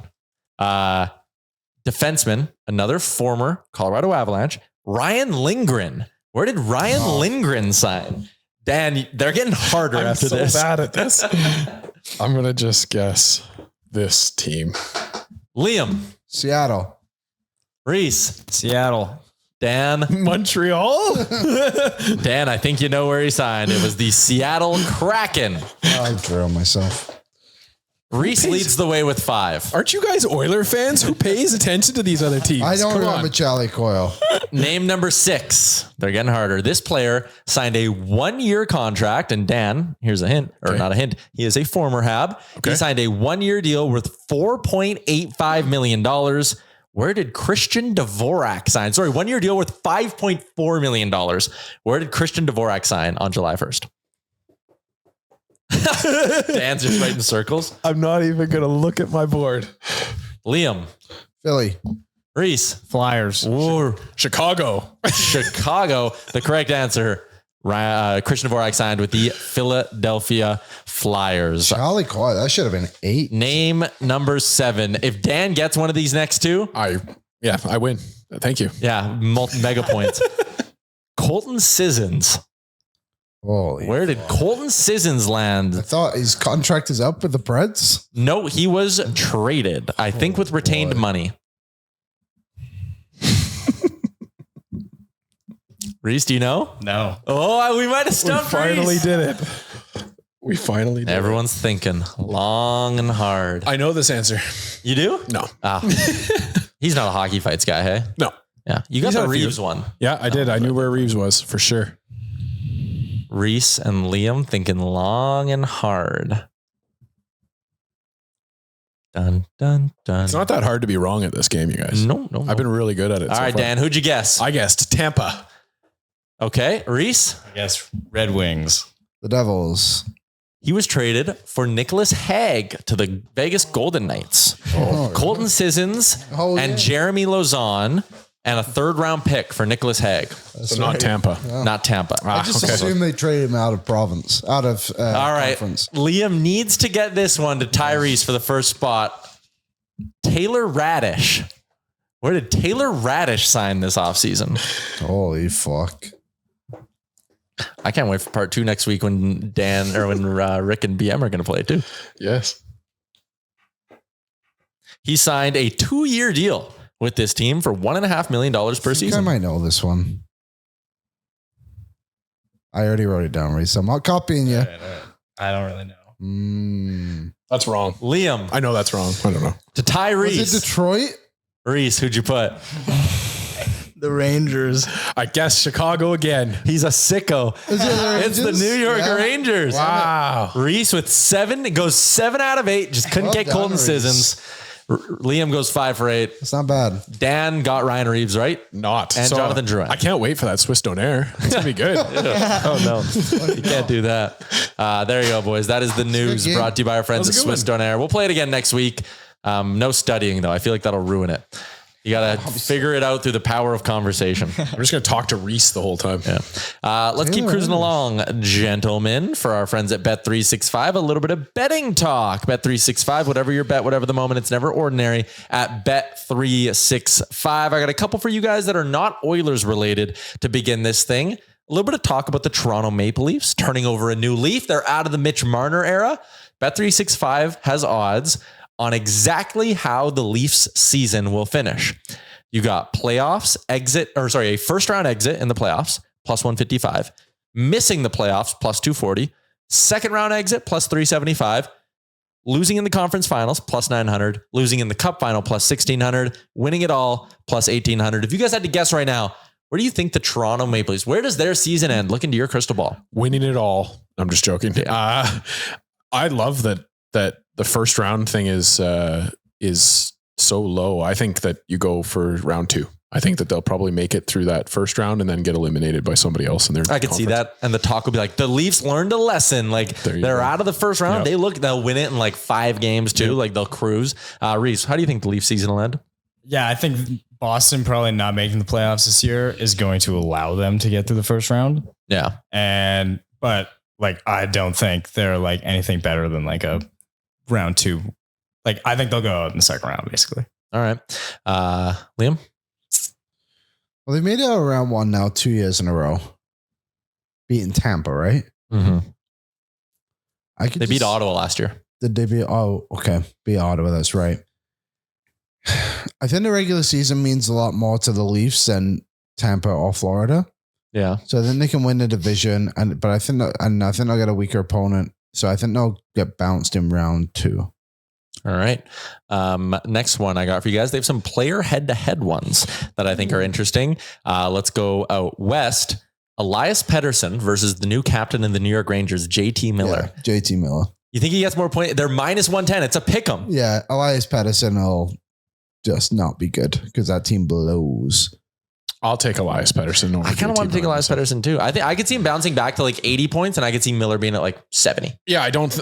Speaker 2: Defenseman, another former Colorado Avalanche, Ryan Lindgren. Where did Ryan Lindgren sign? Dan, they're getting harder
Speaker 5: I'm
Speaker 2: after
Speaker 5: so
Speaker 2: this.
Speaker 5: bad at this. I'm going to just guess this team.
Speaker 2: Liam,
Speaker 3: Seattle.
Speaker 2: Reece,
Speaker 4: Seattle.
Speaker 2: Dan,
Speaker 5: Montreal?
Speaker 2: Dan, I think you know where he signed. It was the Seattle Kraken.
Speaker 3: I drill myself.
Speaker 2: Reece leads the way with 5.
Speaker 5: Aren't you guys Oiler fans? Who pays attention to these other teams?
Speaker 3: I don't
Speaker 5: Come
Speaker 3: remember
Speaker 5: on.
Speaker 3: Charlie Coyle.
Speaker 2: Name number 6. They're getting harder. This player signed a 1-year contract, and Dan, here's a hint, or not a hint. He is a former Hab. He signed a 1-year deal worth $4.85 million. Where did Christian Dvorak sign? Sorry, 1-year deal worth $5.4 million. Where did Christian Dvorak sign on July 1st? Dan's just writing circles.
Speaker 5: I'm not even going to look at my board.
Speaker 2: Liam,
Speaker 3: Philly.
Speaker 2: Reece,
Speaker 4: Flyers.
Speaker 2: Ooh,
Speaker 5: Chicago.
Speaker 2: Chicago. The correct answer. Christian Dvorak signed with the Philadelphia Flyers.
Speaker 3: Charlie Coyle. That should have been 8.
Speaker 2: Name number 7. If Dan gets one of these next 2,
Speaker 5: I win. Thank you.
Speaker 2: yeah, mega points. Colton Sissons.
Speaker 3: Holy.
Speaker 2: Where did Colton Sissons
Speaker 3: I
Speaker 2: land?
Speaker 3: thought his contract is up with the Preds.
Speaker 2: No, he was traded. I think with retained money. Reece, do you know?
Speaker 4: No.
Speaker 2: Oh, we might have
Speaker 5: We
Speaker 2: stumped
Speaker 5: finally
Speaker 2: Reece.
Speaker 5: did it. We finally did
Speaker 2: Everyone's thinking long and hard.
Speaker 5: it. I know this answer.
Speaker 2: You do?
Speaker 5: No.
Speaker 2: He's not a hockey fights guy, hey?
Speaker 5: No.
Speaker 2: Yeah. You got
Speaker 5: He's
Speaker 2: the
Speaker 5: had a few.
Speaker 2: Reeves one.
Speaker 5: Yeah, I did. I knew where Reeves was for sure.
Speaker 2: Reece and Liam thinking long and hard. Dun, dun, dun.
Speaker 5: It's not that hard to be wrong at this game, you guys.
Speaker 2: No.
Speaker 5: I've been really good at it.
Speaker 2: All right, Dan, who'd you guess?
Speaker 5: I guessed Tampa.
Speaker 2: Okay, Reece.
Speaker 4: I guess Red Wings.
Speaker 3: The Devils.
Speaker 2: He was traded for Nicholas Hague to the Vegas Golden Knights.
Speaker 3: Oh,
Speaker 2: Colton Sissons
Speaker 3: Oh,
Speaker 2: and
Speaker 3: yeah.
Speaker 2: Jeremy Lauzon and a 3rd round pick for Nicholas Hague.
Speaker 3: That's
Speaker 5: So not
Speaker 3: right.
Speaker 5: Tampa.
Speaker 2: Not Tampa.
Speaker 3: I just
Speaker 5: okay.
Speaker 3: assumed they traded him out of province, out of
Speaker 2: All right.
Speaker 3: conference.
Speaker 2: Liam needs to get this one to Tyrese for the first spot. Taylor Radish. Where did Taylor Radish sign this offseason?
Speaker 3: Holy fuck.
Speaker 2: I can't wait for part 2 next week when Rick and BM are going to play too.
Speaker 5: Yes.
Speaker 2: He signed a 2-year deal with this team for $1.5 million per season.
Speaker 3: I might know this one. I already wrote it down, Reece. I'm not copying you.
Speaker 4: I don't really know.
Speaker 5: That's wrong.
Speaker 2: Liam.
Speaker 5: I know that's wrong. I don't know.
Speaker 2: To tie Reece.
Speaker 3: Was it Detroit?
Speaker 2: Reece, who'd you put?
Speaker 4: The Rangers.
Speaker 5: I guess Chicago again.
Speaker 2: He's a sicko. It's the New York Rangers.
Speaker 5: Wow.
Speaker 2: Reece with 7. It goes 7 out of 8. Just couldn't get Colton Sissons. Liam goes 5 for 8.
Speaker 3: It's not bad.
Speaker 2: Dan got Ryan Reeves, right?
Speaker 5: And
Speaker 2: Jonathan Drouin.
Speaker 5: I can't wait for that Swiss Donaire. It's going to be good.
Speaker 2: Oh, no. You can't do that. There you go, boys. That is the news brought to you by our friends at Swiss Donaire. We'll play it again next week. No studying, though. I feel like that'll ruin it. You got to figure it out through the power of conversation.
Speaker 5: I'm just going to talk to Reece the whole time.
Speaker 2: Yeah. Let's keep cruising along, gentlemen. For our friends at Bet365, a little bit of betting talk. Bet365, whatever your bet, whatever the moment, it's never ordinary at Bet365. I got a couple for you guys that are not Oilers related to begin this thing. A little bit of talk about the Toronto Maple Leafs turning over a new leaf. They're out of the Mitch Marner era. Bet365 has odds on exactly how the Leafs season will finish. You got a first round exit in the playoffs, plus 155, missing the playoffs, plus 240, second round exit, plus 375, losing in the conference finals, plus 900, losing in the cup final, plus 1600, winning it all, plus 1800. If you guys had to guess right now, where do you think the Toronto Maple Leafs, where does their season end? Look into your crystal ball.
Speaker 5: Winning it all. I'm just joking. I love that the first round thing is so low. I think that you go for round 2. I think that they'll probably make it through that first round and then get eliminated by somebody else in their
Speaker 2: I could see that. And the talk will be like, the Leafs learned a lesson. Like they're out of the first round. Yep. They'll win it in like 5 games too. Yep. Like they'll cruise. Reece, how do you think the Leafs season will end?
Speaker 4: Yeah, I think Boston probably not making the playoffs this year is going to allow them to get through the first round.
Speaker 2: Yeah.
Speaker 4: But like, I don't think they're like anything better than like a round 2. Like, I think they'll go out in the second round, basically.
Speaker 2: All right. Liam?
Speaker 3: Well, they've made it out of round 1 now 2 years in a row. Beating Tampa, right?
Speaker 2: Mm-hmm. They beat Ottawa last year.
Speaker 3: Did they beat? Oh, okay. Beat Ottawa, that's right. I think the regular season means a lot more to the Leafs than Tampa or Florida.
Speaker 2: Yeah. So
Speaker 3: I think they can win the division, but I think they'll get a weaker opponent. So I think they'll get bounced in round 2.
Speaker 2: All right. Next one I got for you guys. They have some player head-to-head ones that I think are interesting. Let's go out west. Elias Pettersson versus the new captain of the New York Rangers, JT Miller.
Speaker 3: Yeah, JT Miller.
Speaker 2: You think he gets more points? They're minus 110. It's a pick 'em.
Speaker 3: Yeah, Elias Pettersson will just not be good because that team blows.
Speaker 5: I'll take Elias Pettersson.
Speaker 2: I kind of want to take Elias Pettersson too. I think I could see him bouncing back to like 80 points, and I could see Miller being at like 70.
Speaker 5: Yeah, I don't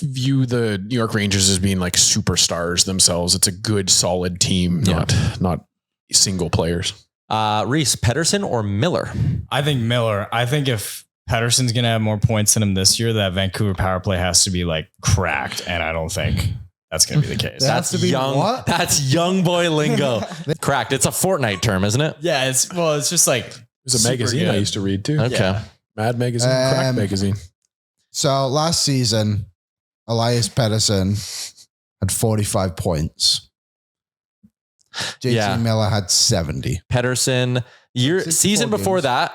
Speaker 5: view the New York Rangers as being like superstars themselves. It's a good, solid team, not single players.
Speaker 2: Reece, Pettersson or Miller?
Speaker 4: I think Miller. I think if Pettersson's going to have more points than him this year, that Vancouver power play has to be like cracked, and I don't think that's going to be the case.
Speaker 2: That's young. What? That's young boy lingo. Cracked. It's a Fortnite term, isn't it?
Speaker 4: Yeah. It's just like
Speaker 5: there's a magazine I used to read too.
Speaker 2: Okay. Yeah.
Speaker 5: Mad Magazine, Crack Magazine.
Speaker 3: So last season, Elias Pettersson had 45 points. JT Miller had 70.
Speaker 2: Pettersson season before that,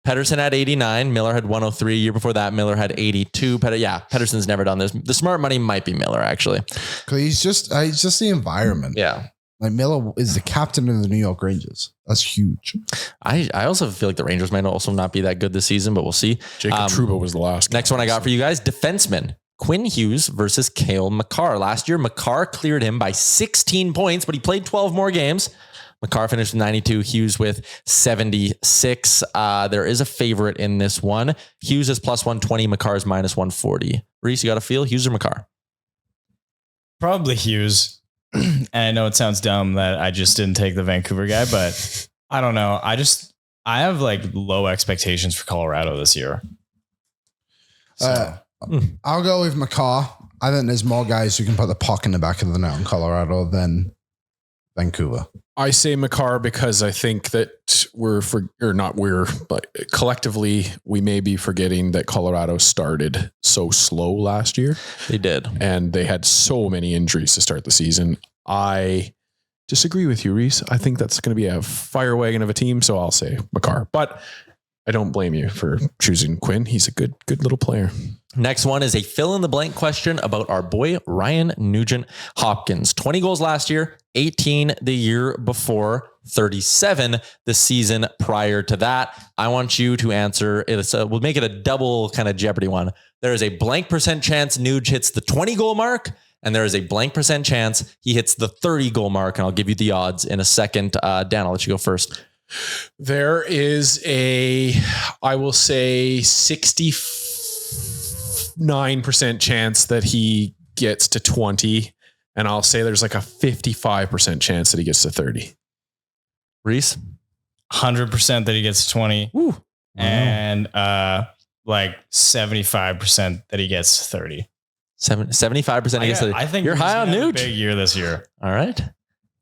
Speaker 2: Pettersson had 89. Miller had 103. Year before that, Miller had 82. Pettersson's never done this. The smart money might be Miller, actually.
Speaker 3: Because he's just the environment.
Speaker 2: Yeah.
Speaker 3: Like Miller is the captain of the New York Rangers. That's huge.
Speaker 2: I also feel like the Rangers might also not be that good this season, but we'll see.
Speaker 5: Jacob Trouba was the last.
Speaker 2: Next one I got for you guys, defenseman. Quinn Hughes versus Cale Makar. Last year, Makar cleared him by 16 points, but he played 12 more games. Makar finished with 92, Hughes with 76. There is a favorite in this one. Hughes is plus 120, Makar is minus 140. Reece, you got a feel? Hughes or Makar?
Speaker 4: Probably Hughes. And I know it sounds dumb that I just didn't take the Vancouver guy, but I don't know. I have like low expectations for Colorado this year. So.
Speaker 3: I'll go with Makar. I think there's more guys who can put the puck in the back of the net in Colorado than Vancouver.
Speaker 5: I say Makar because I think that but collectively we may be forgetting that Colorado started so slow last year.
Speaker 2: They did.
Speaker 5: And they had so many injuries to start the season. I disagree with you, Reece. I think that's going to be a fire wagon of a team. So I'll say Makar, but I don't blame you for choosing Quinn. He's a good little player.
Speaker 2: Next one is a fill in the blank question about our boy, Ryan Nugent-Hopkins. 20 goals last year, 18 the year before, 37 the season prior to that. I want you to answer. We'll make it a double kind of Jeopardy one. There is a blank % chance Nuge hits the 20 goal mark, and there is a blank % chance he hits the 30 goal mark. And I'll give you the odds in a second. Dan, I'll let you go first.
Speaker 5: There is I will say 69% chance that he gets to 20. And I'll say there's like a 55% chance that he gets to 30.
Speaker 2: Reece?
Speaker 4: 100% that he gets to 20.
Speaker 2: Ooh.
Speaker 4: And like 75% that he gets to 30.
Speaker 2: 75% he gets to 30.
Speaker 4: I think
Speaker 2: you're high on Nuge.
Speaker 4: Big year this year.
Speaker 2: All right.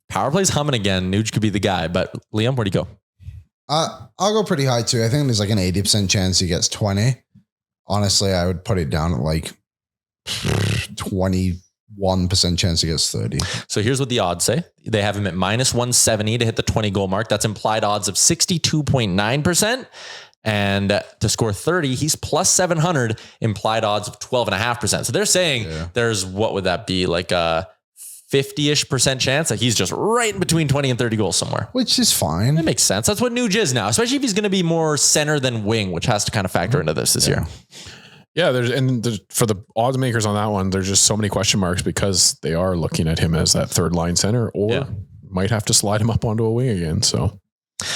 Speaker 2: Power play's humming again. Nuge could be the guy, but Liam, where'd you go?
Speaker 3: I'll go pretty high too. I think there's like an 80% chance he gets 20. Honestly, I would put it down at like 21% chance he gets 30.
Speaker 2: So here's what the odds say. They have him at minus 170 to hit the 20 goal mark. That's implied odds of 62.9%. And to score 30, he's plus 700, implied odds of 12.5%. So they're saying there's, what would that be? Like a 50-ish% chance that he's just right in between 20 and 30 goals somewhere.
Speaker 3: Which is fine.
Speaker 2: That makes sense. That's what Nuge is now, especially if he's going to be more center than wing, which has to kind of factor into this year.
Speaker 5: Yeah, for the odds makers on that one, there's just so many question marks because they are looking at him as that third line center, or might have to slide him up onto a wing again. So,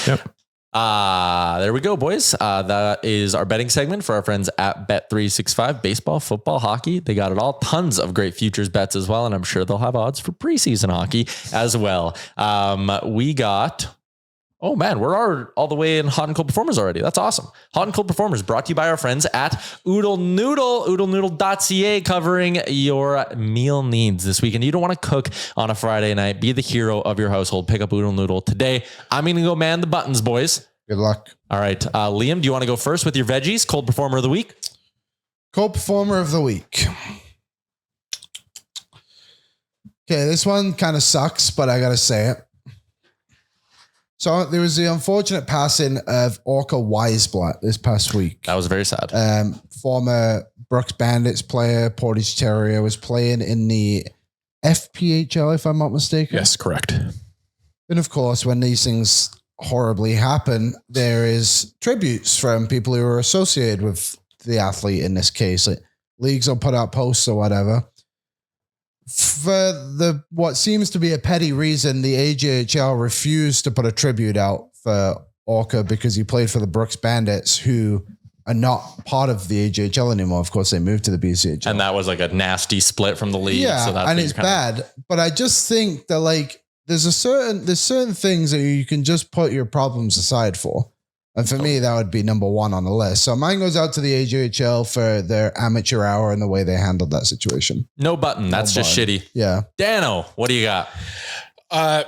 Speaker 5: yep.
Speaker 2: There we go, boys. That is our betting segment for our friends at Bet365. Baseball, football, hockey. They got it all. Tons of great futures bets as well. And I'm sure they'll have odds for preseason hockey as well. We got... Oh man, we're all the way in Hot and Cold Performers already. That's awesome. Hot and Cold Performers brought to you by our friends at Oodle Noodle, oodlenoodle.ca, covering your meal needs this weekend. You don't want to cook on a Friday night. Be the hero of your household. Pick up Oodle Noodle today. I'm going to go man the buttons, boys.
Speaker 3: Good luck.
Speaker 2: All right. Liam, do you want to go first with your veggies? Cold Performer of the Week?
Speaker 3: Cold Performer of the Week. Okay, this one kind of sucks, but I got to say it. So there was the unfortunate passing of Orca Weisblatt this past week.
Speaker 2: That was very sad.
Speaker 3: Former Brooks Bandits player, Portage Terrier, was playing in the FPHL, if I'm not mistaken.
Speaker 5: Yes, correct.
Speaker 3: And of course, when these things horribly happen, there is tributes from people who are associated with the athlete in this case. Like, leagues will put out posts or whatever. For what seems to be a petty reason, the AJHL refused to put a tribute out for Orca because he played for the Brooks Bandits, who are not part of the AJHL anymore. Of course, they moved to the BCHL.
Speaker 2: And that was like a nasty split from the league.
Speaker 3: Yeah,
Speaker 2: so that's
Speaker 3: and it's bad. But I just think that like there's certain things that you can just put your problems aside for. And for me, that would be number one on the list. So mine goes out to the AJHL for their amateur hour and the way they handled that situation.
Speaker 2: No button. That's just shitty.
Speaker 3: Yeah.
Speaker 2: Dano, what do you got?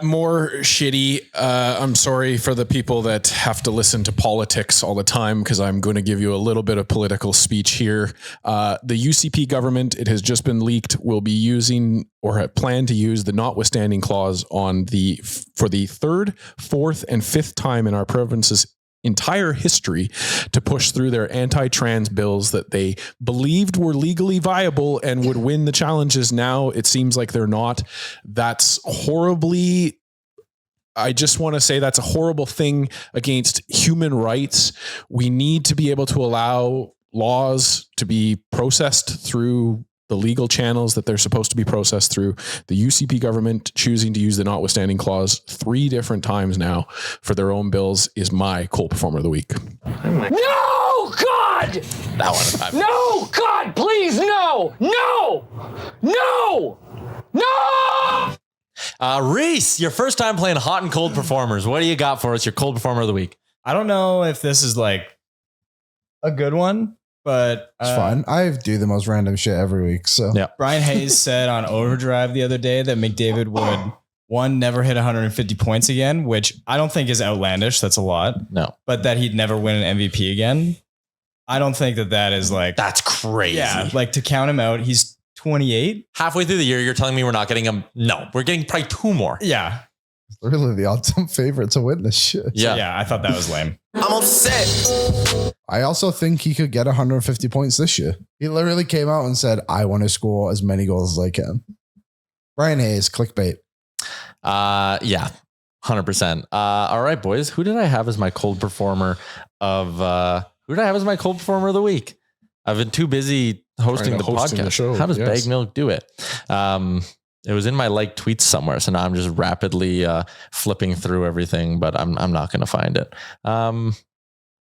Speaker 5: More shitty. I'm sorry for the people that have to listen to politics all the time, because I'm going to give you a little bit of political speech here. The UCP government, it has just been leaked, will be using or plan to use the notwithstanding clause for the third, fourth, and fifth time in our province's entire history to push through their anti-trans bills that they believed were legally viable and would win the challenges. Now it seems like they're not. That's horribly, I just want to say that's a horrible thing against human rights. We need to be able to allow laws to be processed through the legal channels that they're supposed to be processed through. The UCP government choosing to use the notwithstanding clause 3 different times now for their own bills is my Cold Performer of the Week.
Speaker 6: No, God!
Speaker 2: That one.
Speaker 6: No, God, please, no! No! No! No!
Speaker 2: Reece, your first time playing Hot and Cold Performers. What do you got for us? Your Cold Performer of the Week.
Speaker 4: I don't know if this is like a good one, but
Speaker 3: It's fine. I do the most random shit every week. So
Speaker 2: yeah.
Speaker 4: Brian Hayes said on Overdrive the other day that McDavid would one, never hit 150 points again, which I don't think is outlandish. That's a lot.
Speaker 2: No.
Speaker 4: But that he'd never win an MVP again. I don't think that is like...
Speaker 2: That's crazy.
Speaker 4: Yeah, like to count him out, he's 28.
Speaker 2: Halfway through the year, you're telling me we're not getting him? No, we're getting probably 2 more.
Speaker 4: Yeah.
Speaker 3: Really the odds-on favorite to win this shit.
Speaker 2: Yeah.
Speaker 4: Yeah, I thought that was lame.
Speaker 7: I'm upset.
Speaker 3: I also think he could get 150 points this year. He literally came out and said, I want to score as many goals as I can. Brian Hayes, clickbait.
Speaker 2: Yeah, 100%. All right, boys. Who did I have as my cold performer of the week? I've been too busy hosting the podcast.
Speaker 5: The show.
Speaker 2: How does
Speaker 5: Yes.
Speaker 2: Bag Milk do it? It was in my liked tweets somewhere, so now I'm just rapidly flipping through everything, but I'm not going to find it.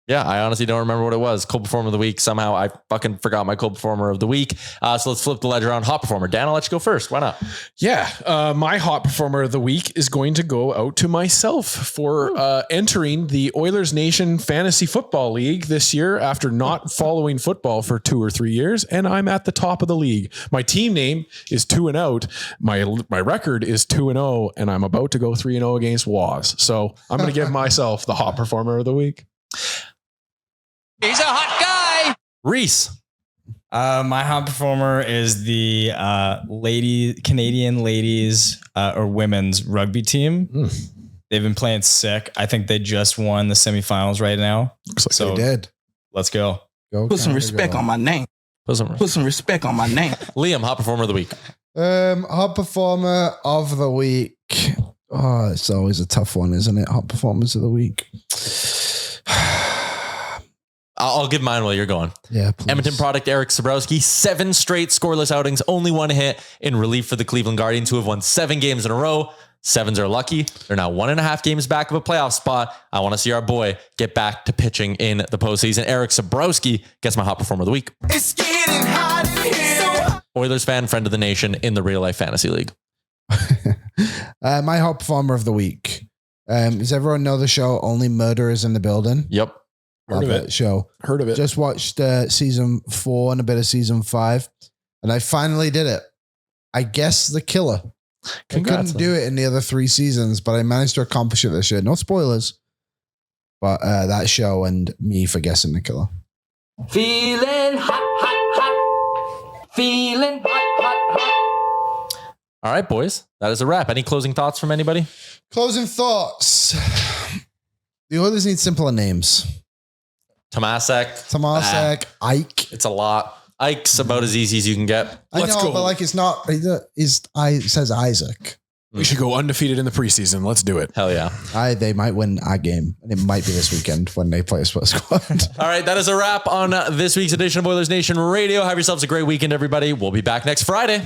Speaker 2: Yeah, I honestly don't remember what it was. Cold performer of the week. Somehow I fucking forgot my cold performer of the week. So let's flip the ledger on hot performer. Dan, I'll let you go first. Why not?
Speaker 5: Yeah. My hot performer of the week is going to go out to myself for entering the Oilersnation Fantasy Football League this year after not following football for 2 or 3 years. And I'm at the top of the league. My team name is 2-0. My record is 2-0, and I'm about to go 3-0 against Waz. So I'm going to give myself the hot performer of the week.
Speaker 6: He's a hot guy.
Speaker 2: Reece.
Speaker 4: My hot performer is the Canadian ladies or women's rugby team. They've been playing sick. I think they just won the semifinals right now.
Speaker 3: Looks like
Speaker 4: So
Speaker 3: they did.
Speaker 4: let's go.
Speaker 7: Put some respect on my name. Put some respect on my name.
Speaker 2: Liam, hot performer of the week.
Speaker 3: Hot performer of the week. Oh, it's always a tough one, isn't it? Hot performers of the week.
Speaker 2: I'll give mine while you're going.
Speaker 3: Yeah, please.
Speaker 2: Edmonton product Eric Sabrowski, 7 straight scoreless outings, only 1 hit in relief for the Cleveland Guardians, who have won 7 games in a row. 7s are lucky. They're now 1.5 games back of a playoff spot. I want to see our boy get back to pitching in the postseason. Eric Sabrowski gets my hot performer of the week.
Speaker 7: It's getting hot in here.
Speaker 2: Oilers fan, friend of the nation in the real life fantasy league.
Speaker 3: My hot performer of the week. Does everyone know the show Only Murderers in the Building?
Speaker 2: Yep.
Speaker 3: Love
Speaker 5: Heard of
Speaker 3: that show.
Speaker 5: Heard of it.
Speaker 3: Just watched season 4 and a bit of season 5, and I finally did it. I guessed the killer.
Speaker 2: Congrats,
Speaker 3: I couldn't do it in the other 3 seasons, but I managed to accomplish it this year. No spoilers, but that show and me for guessing the killer.
Speaker 6: Feeling hot, hot, hot. Feeling hot, hot, hot.
Speaker 2: All right, boys. That is a wrap. Any closing thoughts from anybody?
Speaker 3: Closing thoughts. The Oilers need simpler names.
Speaker 2: Tomasek.
Speaker 3: Ike.
Speaker 2: It's a lot. Ike's about as easy as you can get.
Speaker 3: I
Speaker 5: Let's
Speaker 3: know,
Speaker 5: go.
Speaker 3: but like it's not. It says Isaac.
Speaker 5: We should go undefeated in the preseason. Let's do it.
Speaker 2: Hell yeah.
Speaker 3: They might win our game, and it might be this weekend when they play a split squad.
Speaker 2: All right. That is a wrap on this week's edition of Oilers Nation Radio. Have yourselves a great weekend, everybody. We'll be back next Friday.